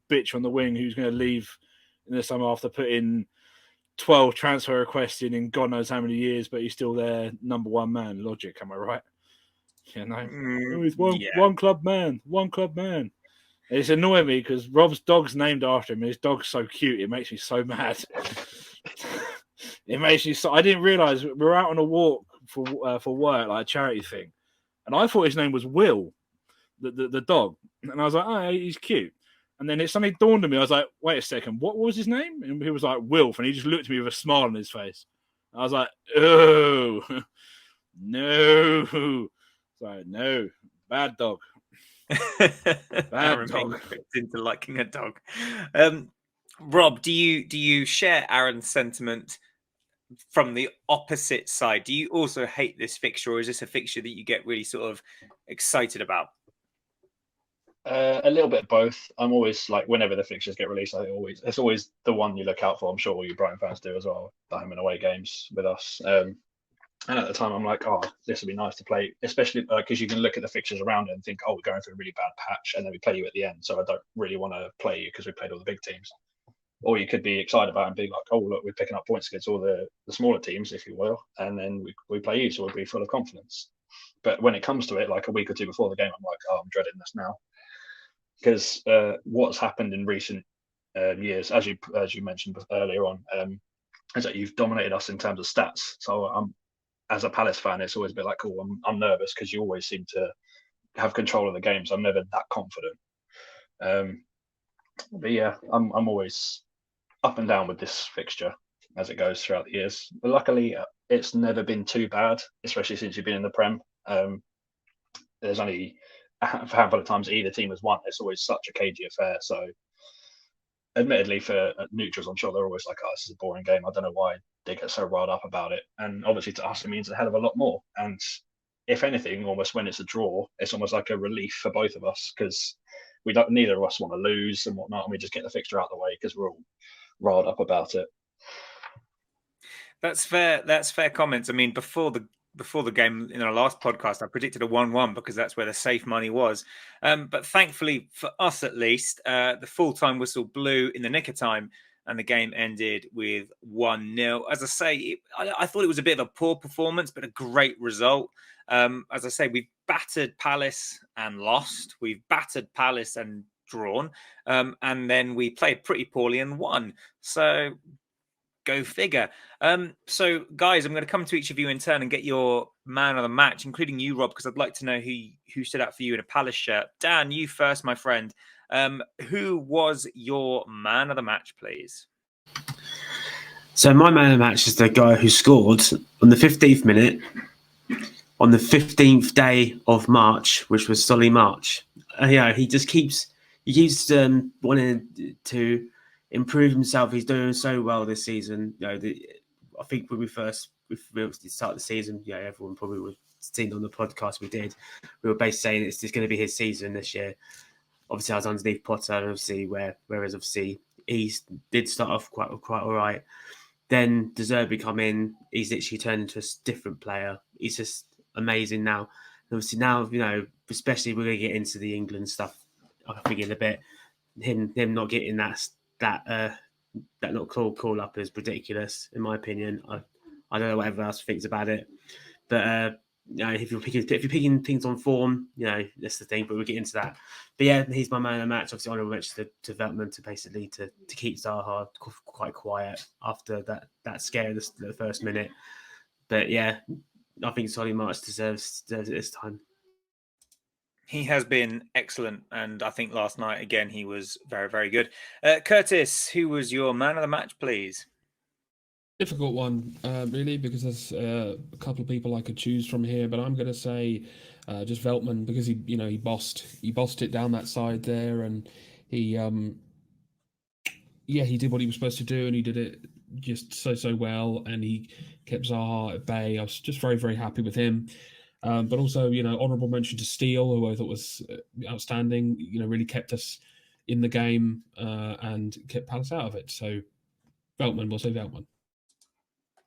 bitch on the wing who's going to leave in the summer after putting 12 transfer requests in God knows how many years, but he's still their number one man. Logic, am I right? You know, he's one club man. It's annoying me because Rob's dog's named after him. And his dog's so cute, it makes me so mad. It makes me so. I didn't realize we were out on a walk for work, like a charity thing, and I thought his name was Will, the dog, and I was like, oh, he's cute. And then it suddenly dawned on me. I was like, wait a second, what was his name? And he was like, Wilf, and he just looked at me with a smile on his face. I was like, oh, no. So, no, bad dog. Aaron being tricked into liking a dog. Rob, do you share Aaron's sentiment from the opposite side? Do you also hate this fixture, or is this a fixture that you get really sort of excited about? A little bit of both. I'm always like, whenever the fixtures get released, it's always the one you look out for. I'm sure all you Brighton fans do as well, the home and away games with us. And at the time, I'm like, oh, this would be nice to play, especially because you can look at the fixtures around it and think, oh, we're going through a really bad patch, and then we play you at the end. So I don't really want to play you because we played all the big teams. Or you could be excited about it and be like, oh, look, we're picking up points against all the smaller teams, if you will, and then we play you, so we'll be full of confidence. But when it comes to it, like a week or two before the game, I'm like, oh, I'm dreading this now. Because what's happened in recent years, as you mentioned earlier on, is that you've dominated us in terms of stats. So as a Palace fan, it's always a bit like, oh, I'm nervous because you always seem to have control of the games. I'm never that confident. But yeah, I'm always up and down with this fixture as it goes throughout the years. But luckily, it's never been too bad, especially since you've been in the Prem. There's only a handful of times either team has won. It's always such a cagey affair. So, admittedly, for neutrals, I'm sure they're always like, oh, this is a boring game. I don't know why they get so riled up about it. And obviously, to us, it means a hell of a lot more. And if anything, almost when it's a draw, it's almost like a relief for both of us because neither of us want to lose and whatnot, and we just get the fixture out of the way because we're all riled up about it. That's fair. That's fair comments. I mean, before the game in our last podcast, I predicted a 1-1 because that's where the safe money was. But thankfully for us, at least, the full-time whistle blew in the nick of time, and the game ended with 1-0. As I say, I thought it was a bit of a poor performance, but a great result. As I say, we've battered Palace and lost. We've battered Palace and drawn. And then we played pretty poorly and won. So go figure. So, guys, I'm going to come to each of you in turn and get your man of the match, including you, Rob, because I'd like to know who stood out for you in a Palace shirt. Dan, you first, my friend. Who was your man of the match, please? So my man of the match is the guy who scored on the 15th minute on the 15th day of March, which was Solly March. He just keeps wanting to improve himself. He's doing so well this season. I think when we started the season, everyone probably was seen on the podcast we did. We were basically saying it's just going to be his season this year. Obviously, I was underneath Potter, and whereas obviously he did start off quite all right. Then De Zerbi come in. He's literally turned into a different player. He's just amazing now. And obviously now, especially we're going to get into the England stuff. I think in a bit, him not getting that not call up is ridiculous in my opinion. I don't know what everyone else thinks about it, But if you're picking things on form, that's the thing. But we'll get into that. But yeah, he's my man of the match. Obviously, honourable mention to Veltman to keep Zaha quite quiet after that scare in the first minute. But yeah, I think Solly March deserves it this time. He has been excellent, and I think last night again he was very, very good. Kurtis, who was your man of the match, please? Difficult one, really, because there's a couple of people I could choose from here, but I'm going to say just Veltman, because he bossed it down that side there, and he did what he was supposed to do, and he did it just so well, and he kept Zaha at bay. I was just very, very happy with him. But also, honourable mention to Steele, who I thought was outstanding. Really kept us in the game and kept Palace out of it. So Veltman, we'll say Veltman.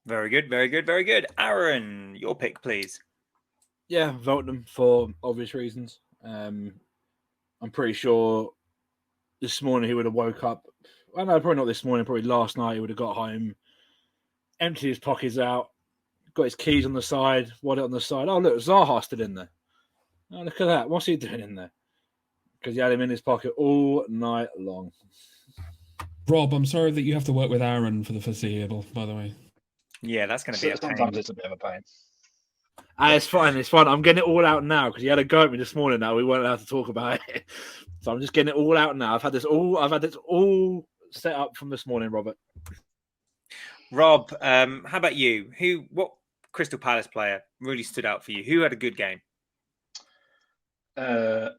Very good, very good, very good. Aaron, your pick, please. Yeah, Veltman for obvious reasons. I'm pretty sure this morning he would have woke up. Well, no, probably not this morning. Probably last night he would have got home, emptied his pockets out, got his keys on the side, wallet on the side. Oh, look, Zaha's still in there. Oh, look at that. What's he doing in there? Because he had him in his pocket all night long. Rob, I'm sorry that you have to work with Aaron for the foreseeable, by the way. Yeah, that's going to be a pain. Sometimes it's a bit of a pain. It's fine. It's fine. I'm getting it all out now because he had a go at me this morning. Now we weren't allowed to talk about it, so I'm just getting it all out now. I've had this all set up from this morning, Robert. Rob, how about you? What Crystal Palace player really stood out for you? Who had a good game? To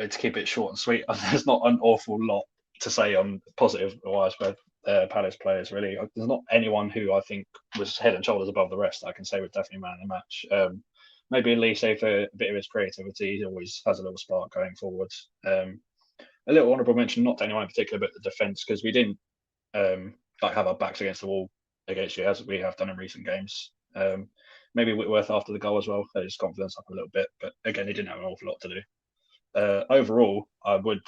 keep it short and sweet, there's not an awful lot to say on positive wise for Palace players, really. There's not anyone who I think was head and shoulders above the rest I can say was definitely man of the match. Maybe Elise for a bit of his creativity. He always has a little spark going forward. A little honourable mention, not to anyone in particular, but the defence, because we didn't have our backs against the wall against you as we have done in recent games. Maybe Whitworth after the goal as well, had his confidence up a little bit, but again, he didn't have an awful lot to do. Overall, I would,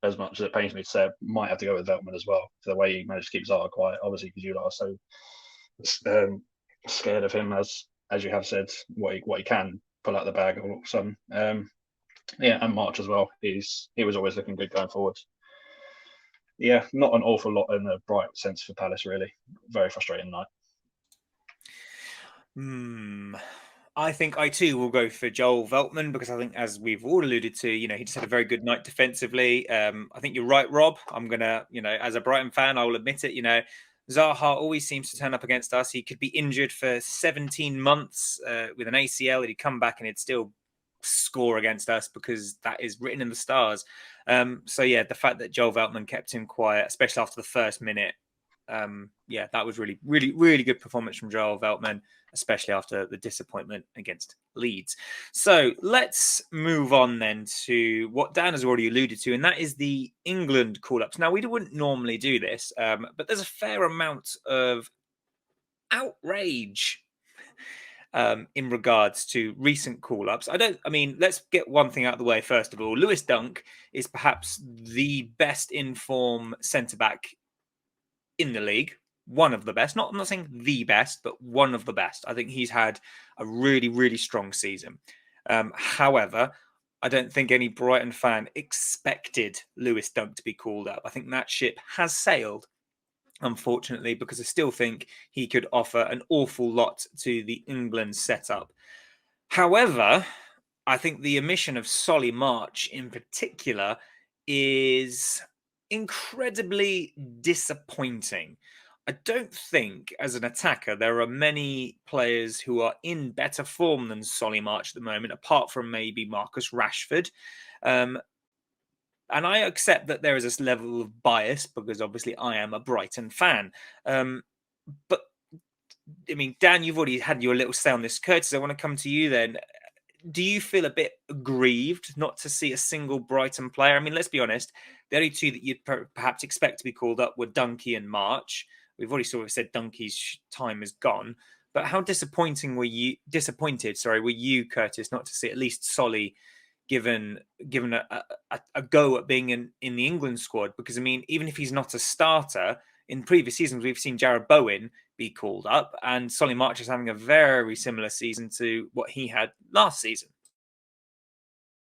as much as it pains me to say, might have to go with Veltman as well for the way he managed to keep Zaha quiet. Obviously, because you lot are so scared of him, as you have said, what he can pull out the bag all of a sudden. And March as well. He was always looking good going forward. Yeah, not an awful lot in a bright sense for Palace, really. Very frustrating night. I think I too will go for Joel Veltman because I think, as we've all alluded to, he just had a very good night defensively. I think you're right, Rob. I'm gonna, as a Brighton fan, I will admit it. Zaha always seems to turn up against us. He could be injured for 17 months with an ACL, and he'd come back and he'd still score against us because that is written in the stars. The fact that Joel Veltman kept him quiet, especially after the first minute, that was really, really, really good performance from Joel Veltman, especially after the disappointment against Leeds. So let's move on then to what Dan has already alluded to, and that is the England call-ups. Now, we wouldn't normally do this, but there's a fair amount of outrage in regards to recent call-ups. Let's get one thing out of the way first of all. Lewis Dunk is perhaps the best in-form centre-back in the league. One of the best. I'm not saying the best, but one of the best. I think he's had a really, really strong season. However, I don't think any Brighton fan expected Lewis Dunk to be called up. I think that ship has sailed, unfortunately, because I still think he could offer an awful lot to the England setup. However, I think the omission of Solly March in particular is incredibly disappointing. I don't think, as an attacker, there are many players who are in better form than Solly March at the moment, apart from maybe Marcus Rashford. And I accept that there is this level of bias because obviously I am a Brighton fan. But, Dan, you've already had your little say on this. Kurtis, I want to come to you then. Do you feel a bit aggrieved not to see a single Brighton player? Let's be honest. The only two that you'd perhaps expect to be called up were Dunkey and March. We've already sort of said Dunkey's time is gone. But how disappointed were you, Kurtis, not to see at least Solly given a go at being in the England squad? Because, even if he's not a starter, in previous seasons, we've seen Jared Bowen be called up, and Solly March is having a very similar season to what he had last season.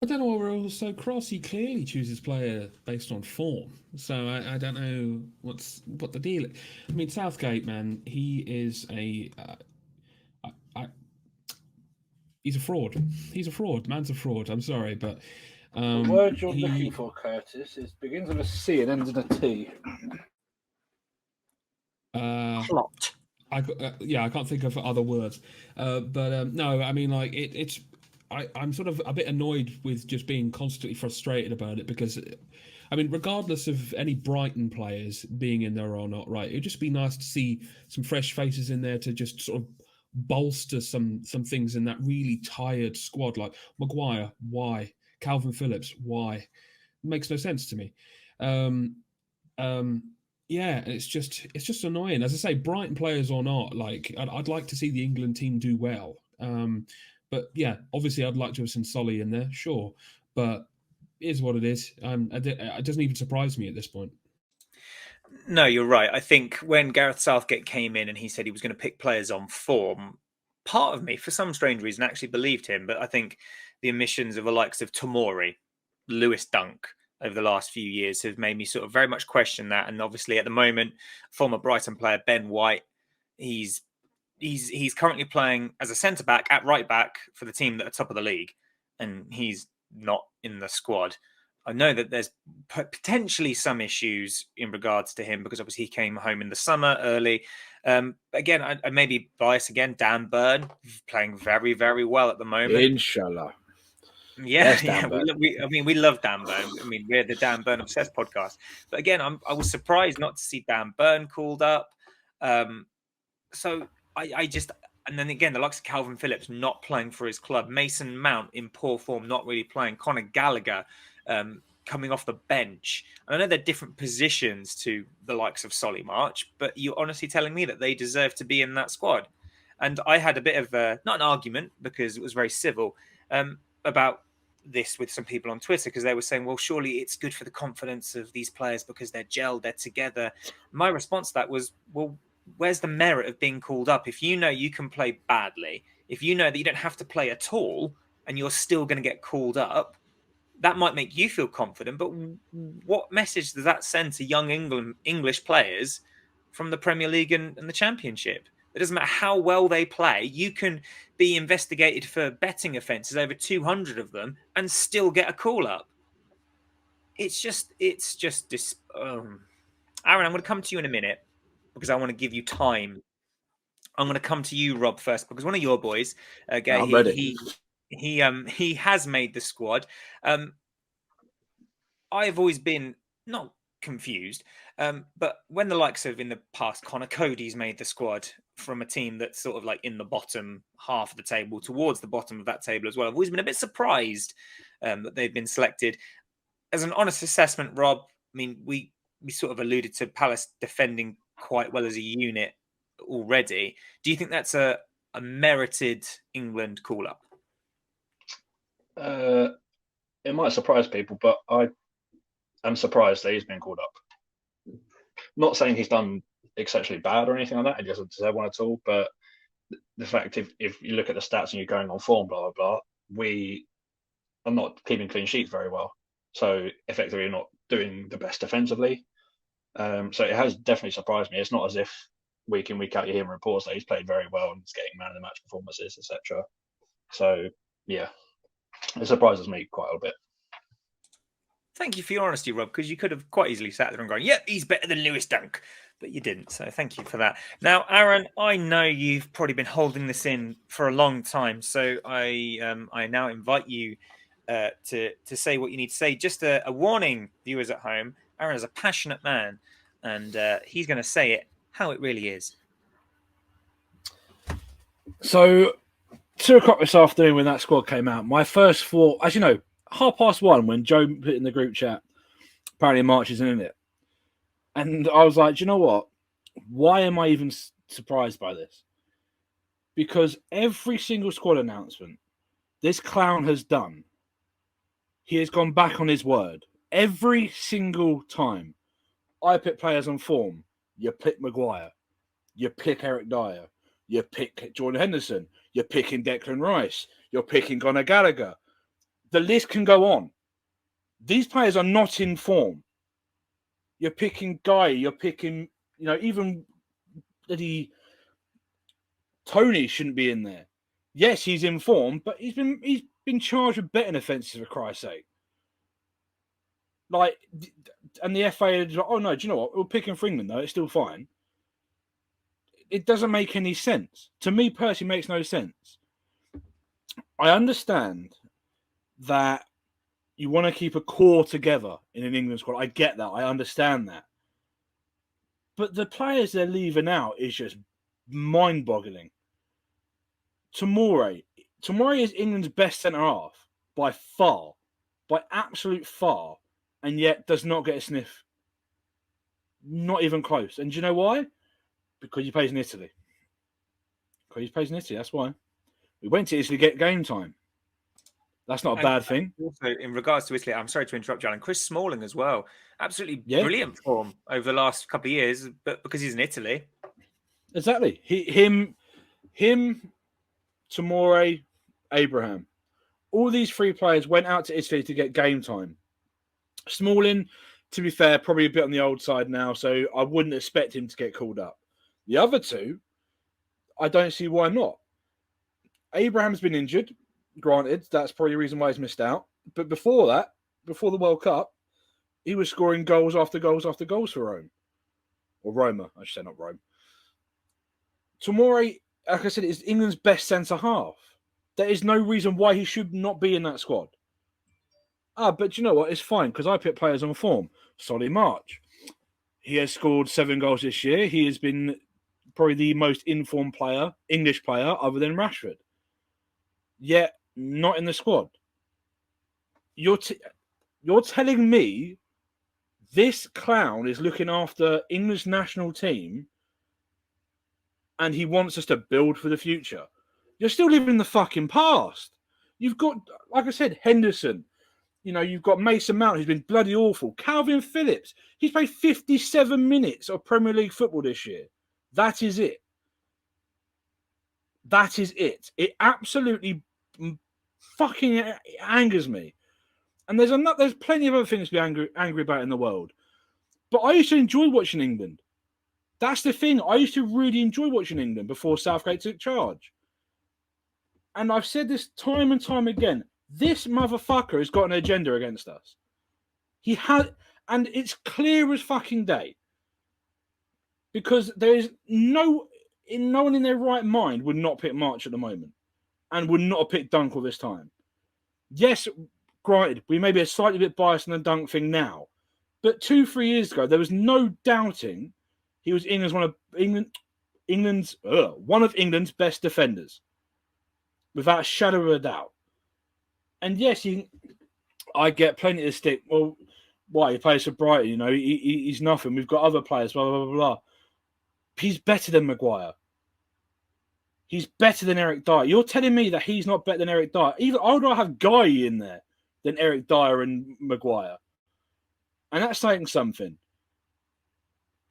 I don't know why we're all so cross. He clearly chooses player based on form. So I don't know what the deal is. I mean, Southgate, man, he is he's a fraud. He's a fraud. Man's a fraud. I'm sorry, but The word you're looking for, Kurtis, is begins with a C and ends in a T. Plot. I can't think of other words. No, I mean, like it's. I'm sort of a bit annoyed with just being constantly frustrated about it because, I mean, regardless of any Brighton players being in there or not, right? It'd just be nice to see some fresh faces in there to just sort of bolster some things in that really tired squad. Like Maguire, why? Calvin Phillips, why? It makes no sense to me. Yeah, it's just annoying. As I say, Brighton players or not, like I'd like to see the England team do well. But yeah, obviously I'd like to have seen Solly in there, sure. But it is what it is. It doesn't even surprise me at this point. No, you're right. I think when Gareth Southgate came in and he said he was going to pick players on form, part of me, for some strange reason, actually believed him. But I think the omissions of the likes of Tomori, Lewis Dunk over the last few years have made me sort of very much question that. And obviously at the moment, former Brighton player Ben White, he's currently playing as a centre back at right back for the team that are top of the league, and he's not in the squad. I know that there's potentially some issues in regards to him because obviously he came home in the summer early. Again, I may be biased again. Dan Burn playing very, very well at the moment. Inshallah. Yeah, Yes, Dan Burn. we love Dan Burn. I mean, we're the Dan Burn Obsessed podcast. But again, I was surprised not to see Dan Burn called up. So I just, and then again, the likes of Calvin Phillips not playing for his club, Mason Mount in poor form, not really playing, Conor Gallagher coming off the bench. And I know they're different positions to the likes of Solly March, but you're honestly telling me that they deserve to be in that squad. And I had a bit of not an argument because it was very civil about this with some people on Twitter because they were saying, well, surely it's good for the confidence of these players because they're gelled, they're together. My response to that was, well, where's the merit of being called up? If you know you can play badly, if you know that you don't have to play at all and you're still going to get called up, that might make you feel confident. But what message does that send to young English players from the Premier League and the Championship? It doesn't matter how well they play. You can be investigated for betting offences, over 200 of them, and still get a call up. It's just this. Aaron, I'm going to come to you in a minute because I want to give you time. I'm going to come to you, Rob, first because one of your boys, he has made the squad. I've always been not confused, but when the likes of in the past Connor Cody's made the squad from a team that's sort of like in the bottom half of the table towards the bottom of that table as well, I've always been a bit surprised that they've been selected. As an honest assessment, Rob, I mean, we sort of alluded to Palace defending quite well as a unit already. Do you think that's a merited England call-up? It might surprise people, but I'm surprised that he's been called up. Not saying he's done exceptionally bad or anything like that. He doesn't deserve one at all. But the fact, if you look at the stats and you're going on form, blah, blah, blah, we are not keeping clean sheets very well. So effectively, not doing the best defensively. So it has definitely surprised me. It's not as if week in, week out, you hear reports that he's played very well and he's getting man of the match performances, etc. So yeah, it surprises me quite a bit. Thank you for your honesty, Rob, because you could have quite easily sat there and gone, yep, he's better than Lewis Dunk. But you didn't. So thank you for that. Now, Aaron, I know you've probably been holding this in for a long time. So I now invite you to say what you need to say. Just a warning, viewers at home. Aaron is a passionate man, and he's going to say it how it really is. So, 2:00 this afternoon when that squad came out, my first thought, as you know, 1:30 when Joe put in the group chat, apparently March isn't in it. And I was like, do you know what? Why am I even surprised by this? Because every single squad announcement this clown has done, he has gone back on his word. Every single time I put players on form, you pick Maguire, you pick Eric Dyer, you pick Jordan Henderson, you're picking Declan Rice, you're picking Conor Gallagher. The list can go on. These players are not in form. You're picking Guy, you're picking, even bloody Tony shouldn't be in there. Yes, he's in form, but he's been charged with betting offences, for Christ's sake. Like, and the FA is like, oh no, do you know what? We'll pick him for England though. It's still fine. It doesn't make any sense. To me personally, it makes no sense. I understand that you want to keep a core together in an England squad. I get that. I understand that. But the players they're leaving out is just mind-boggling. Tomori is England's best centre-half by far, by absolute far, and yet does not get a sniff. Not even close. And do you know why? Because he plays in Italy. That's why. We went to Italy to get game time. That's not a bad thing. Also, in regards to Italy, I'm sorry to interrupt, John, and Chris Smalling as well. Absolutely brilliant form over the last couple of years, but because he's in Italy. Exactly. Him, Tomori, Abraham. All these three players went out to Italy to get game time. Smalling, to be fair, probably a bit on the old side now, so I wouldn't expect him to get called up. The other two, I don't see why not. Abraham's been injured. Granted, that's probably the reason why he's missed out. But before that, before the World Cup, he was scoring goals after goals after goals for Rome. Or Roma, I should say, not Rome. Tomori, like I said, is England's best centre-half. There is no reason why he should not be in that squad. But you know what? It's fine, because I pick players on form. Solly March. He has scored 7 goals this year. He has been probably the most informed player, English player, other than Rashford. Yet, not in the squad. You're telling me this clown is looking after England's national team and he wants us to build for the future. You're still living in the fucking past. You've got, like I said, Henderson. You've got Mason Mount, who's been bloody awful. Calvin Phillips, he's played 57 minutes of Premier League football this year. That is it. That is it. It absolutely fucking angers me. And there's plenty of other things to be angry about in the world. But I used to enjoy watching England. That's the thing. I used to really enjoy watching England before Southgate took charge. And I've said this time and time again. This motherfucker has got an agenda against us. He had, and it's clear as fucking day. Because there is no one in their right mind would not pick March at the moment. And would not have picked Dunk all this time. Yes, granted, we may be a slightly bit biased on the Dunk thing now. But 2-3 years ago, there was no doubting he was one of England's best defenders. Without a shadow of a doubt. And yes, I get plenty of stick. Well, why? He plays for Brighton, he's nothing. We've got other players, blah, blah, blah, blah. He's better than Maguire. He's better than Eric Dyer. You're telling me that he's not better than Eric Dyer. I would rather have Guy in there than Eric Dyer and Maguire. And that's saying something.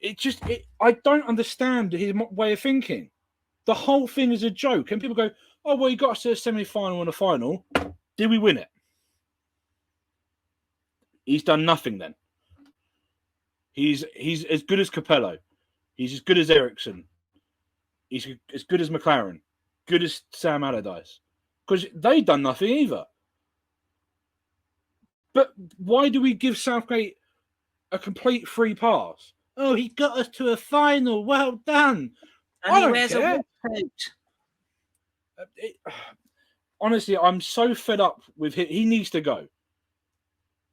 I don't understand his way of thinking. The whole thing is a joke. And people go, oh, well, he got us to a semi-final and a final. Did we win it? He's done nothing then. He's as good as Capello. He's as good as Ericsson. He's as good as McLaren. Good as Sam Allardyce. Because they've done nothing either. But why do we give Southgate a complete free pass? Oh, he got us to a final. Well done. And he wears a coat. Honestly, I'm so fed up with him. He needs to go.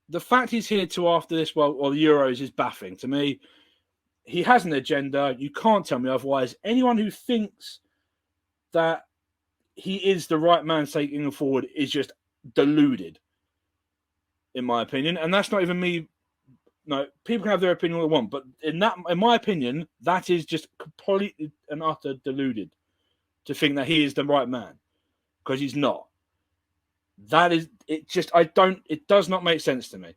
The fact he's here till after this, the Euros is baffling to me. He has an agenda. You can't tell me otherwise. Anyone who thinks that he is the right man taking England forward is just deluded, in my opinion. And that's not even me. No, people can have their opinion all they want, but in my opinion, that is just completely and utter deluded to think that he is the right man, because he's not. That is it. It does not make sense to me.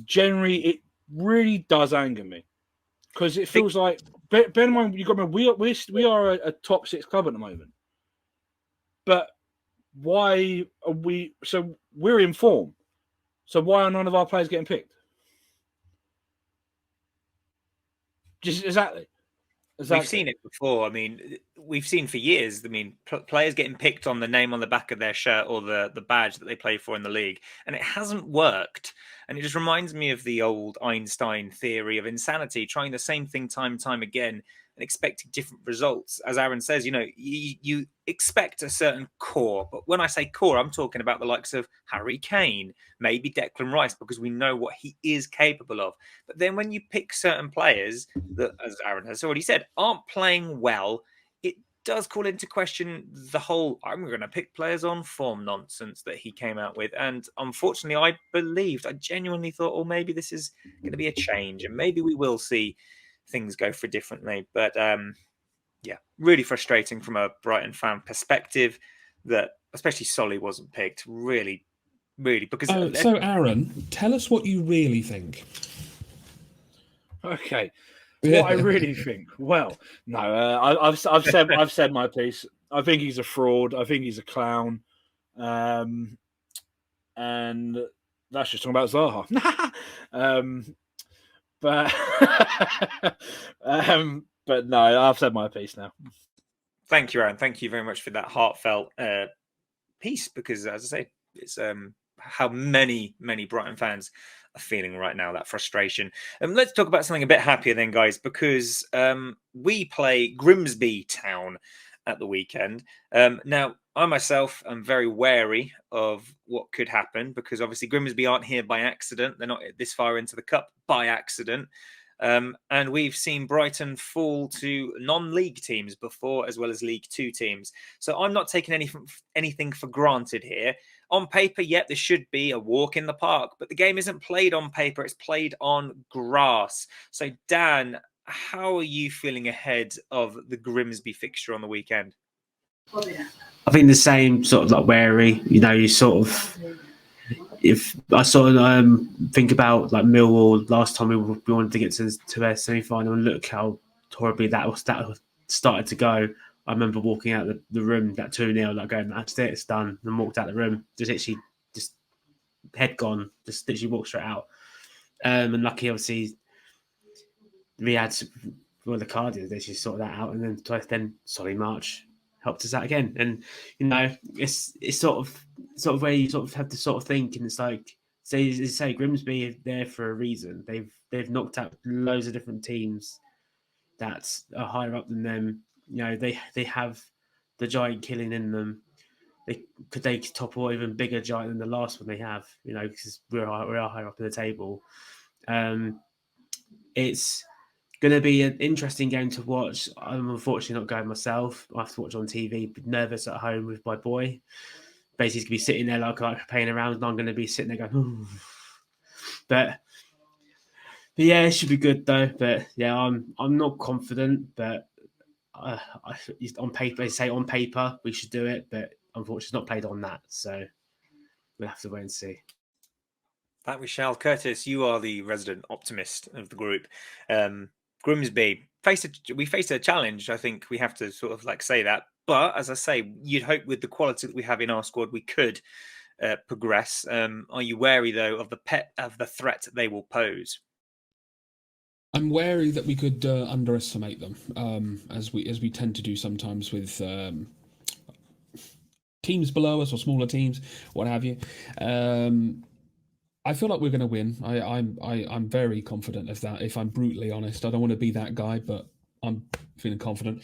Generally, it really does anger me. Because it feels like, bear in mind, you've got to remember, we are a top 6 club at the moment. But why are we? So we're in form. So why are none of our players getting picked? Just exactly. We've seen it before. I mean, we've seen for years. I mean, players getting picked on the name on the back of their shirt or the badge that they play for in the league, and it hasn't worked. And it just reminds me of the old Einstein theory of insanity, trying the same thing time and time again and expecting different results. As Aaron says, you expect a certain core, but when I say core, I'm talking about the likes of Harry Kane, maybe Declan Rice, because we know what he is capable of. But then when you pick certain players that, as Aaron has already said, aren't playing well, it does call into question the whole "I'm going to pick players on form" nonsense that he came out with. And unfortunately, I genuinely thought, oh, maybe this is going to be a change, and maybe we will see things go for differently. But yeah, really frustrating from a Brighton fan perspective that especially Solly wasn't picked. Really, because so Aaron, tell us what you really think. Okay, what I really think. Well, no, I've said my piece. I think he's a fraud. I think he's a clown, and that's just talking about Zaha. But but no, I've said my piece now. Thank you, Aaron. Thank you very much for that heartfelt piece, because, as I say, it's how many Brighton fans are feeling right now, that frustration. Let's talk about something a bit happier then, guys, because we play Grimsby Town at the weekend. Now, I myself am very wary of what could happen, because obviously Grimsby aren't here by accident. They're not this far into the cup by accident. And we've seen Brighton fall to non-league teams before, as well as League Two teams. So I'm not taking anything for granted here. On paper, yep, this should be a walk in the park, but the game isn't played on paper. It's played on grass. So Dan, how are you feeling ahead of the Grimsby fixture on the weekend? I think the same, sort of like wary. You sort of, if I sort of think about like Millwall last time we wanted to get to their semi-final, and look how horribly that started to go. I remember walking out the room, that 2-0, like going, that's it, it's done, and walked out the room, just head gone, just literally walked straight out. And lucky, obviously, Riyadh, the Cardiff, they just sorted that out, and then Solly March helped us out again. And it's sort of where you sort of have to sort of think, and it's like, say Grimsby are there for a reason. They've knocked out loads of different teams that are higher up than them. They have the giant killing in them. They topple even bigger giant than the last one they have. Because we are higher up in the table. It's going to be an interesting game to watch. I'm unfortunately not going myself. I have to watch on TV, but nervous at home with my boy. Basically, he's going to be sitting there like playing around, and I'm going to be sitting there going, ooh. But yeah, it should be good though. But yeah, I'm not confident, but on paper, they say on paper we should do it, but unfortunately, it's not played on that, so we'll have to wait and see. That we shall. Kurtis, you are the resident optimist of the group. Grimsby we faced a challenge. I think we have to sort of like say that. But as I say, you'd hope with the quality that we have in our squad, we could progress. Are you wary though of the threat they will pose? I'm wary that we could underestimate them, as we tend to do sometimes with teams below us or smaller teams, what have you. I feel like we're going to win. I'm very confident of that. If I'm brutally honest, I don't want to be that guy, but I'm feeling confident.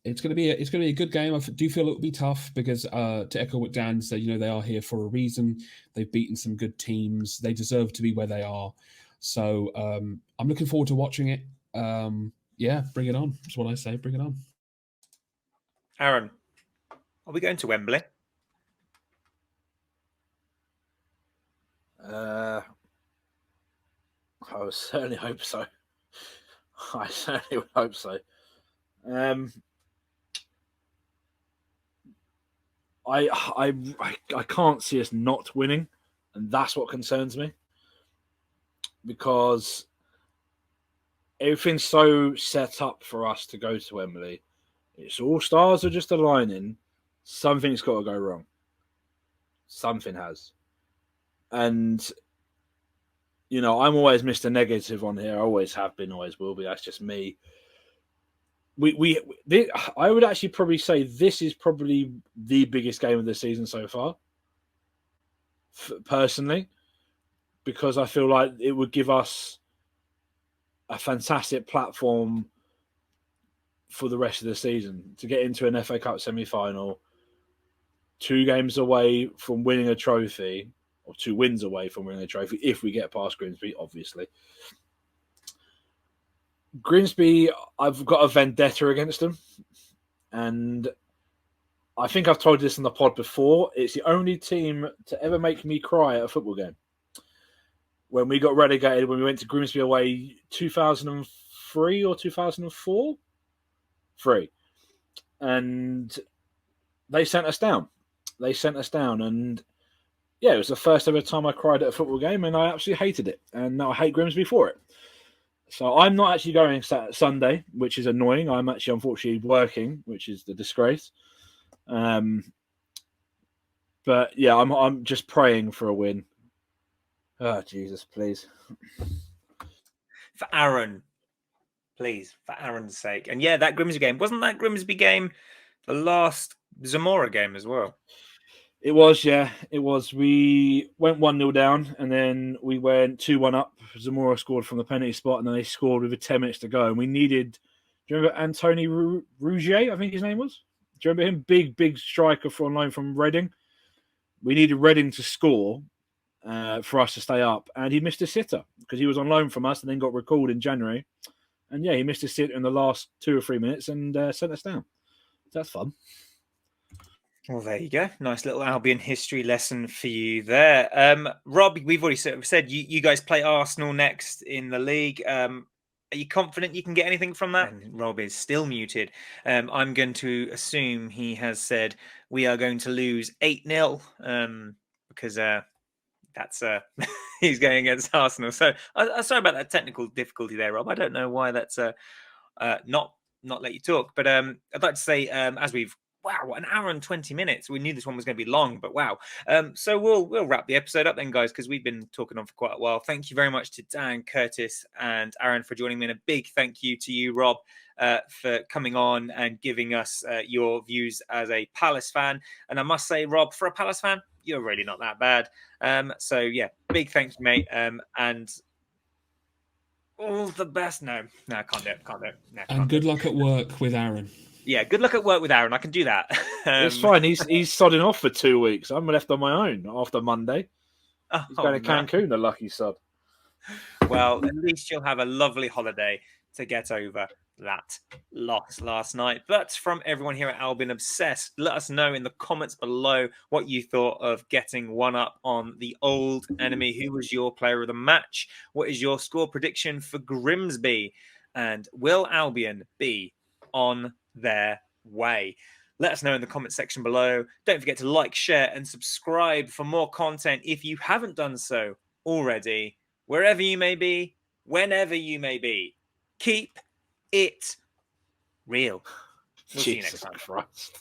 It's going to be a good game. I do feel it will be tough because, to echo what Dan said, they are here for a reason. They've beaten some good teams. They deserve to be where they are. So I'm looking forward to watching it. Yeah, bring it on. That's what I say. Bring it on. Aaron, are we going to Wembley? I would certainly hope so. I certainly would hope so. I can't see us not winning, and that's what concerns me. Because everything's so set up for us to go to Wembley. It's all stars are just aligning. Something's got to go wrong. Something has. And, you know, I'm always Mr. Negative on here. I always have been, always will be. That's just me. I would actually probably say this is probably the biggest game of the season so far, personally, because I feel like it would give us a fantastic platform for the rest of the season to get into an FA Cup semi-final, 2 games away from winning a trophy, or 2 wins away from winning a trophy if we get past Grimsby, obviously. Grimsby, I've got a vendetta against them, and I think I've told you this on the pod before. It's the only team to ever make me cry at a football game. When we got relegated, when we went to Grimsby away, 2003 or 2004? 3. And they sent us down. And yeah, it was the first ever time I cried at a football game, and I absolutely hated it. And now I hate Grimsby for it. So I'm not actually going Sunday, which is annoying. I'm actually unfortunately working, which is the disgrace. But yeah, I'm just praying for a win. Oh, Jesus, please. For Aaron, please, for Aaron's sake. And yeah, that Grimsby game, wasn't that Grimsby game the last Zamora game as well? It was, yeah. It was. We went 1-0 down, and then we went 2-1 up. Zamora scored from the penalty spot, and then they scored with 10 minutes to go. And we needed, do you remember Anthony Rougier, I think his name was? Do you remember him? Big striker on loan from Reading. We needed Reading to score for us to stay up, and he missed a sitter because he was on loan from us and then got recalled in January. And yeah, he missed a sitter in the last 2 or 3 minutes and sent us down. That's fun. Well, there you go. Nice little Albion history lesson for you there. Rob, we've already said you guys play Arsenal next in the league. Are you confident you can get anything from that? And Rob is still muted. I'm going to assume he has said we are going to lose 8-0 because that's he's going against Arsenal. So sorry about that technical difficulty there, Rob. I don't know why that's not let you talk. But I'd like to say as we've wow, 1 hour and 20 minutes. We knew this one was going to be long, but wow. So we'll wrap the episode up then, guys, because we've been talking on for quite a while. Thank you very much to Dan, Kurtis, and Aaron for joining me. And a big thank you to you, Rob, for coming on and giving us your views as a Palace fan. And I must say, Rob, for a Palace fan, you're really not that bad. So yeah, big thank you, mate. And all the best. No, I can't do it. No, and good luck at work with Aaron. Yeah, good luck at work with Aaron. I can do that. It's fine. He's sodding off for 2 weeks. I'm left on my own after Monday. He's going to Cancun, the lucky sod. Well, at least you'll have a lovely holiday to get over that loss last night. But from everyone here at Albion Obsessed, let us know in the comments below what you thought of getting 1 up on the old enemy. Who was your player of the match? What is your score prediction for Grimsby? And will Albion be on their way? Let us know in the comment section below. Don't forget to like, share, and subscribe for more content if you haven't done so already. Wherever you may be, whenever you may be, keep it real. We'll see you next time. Christ.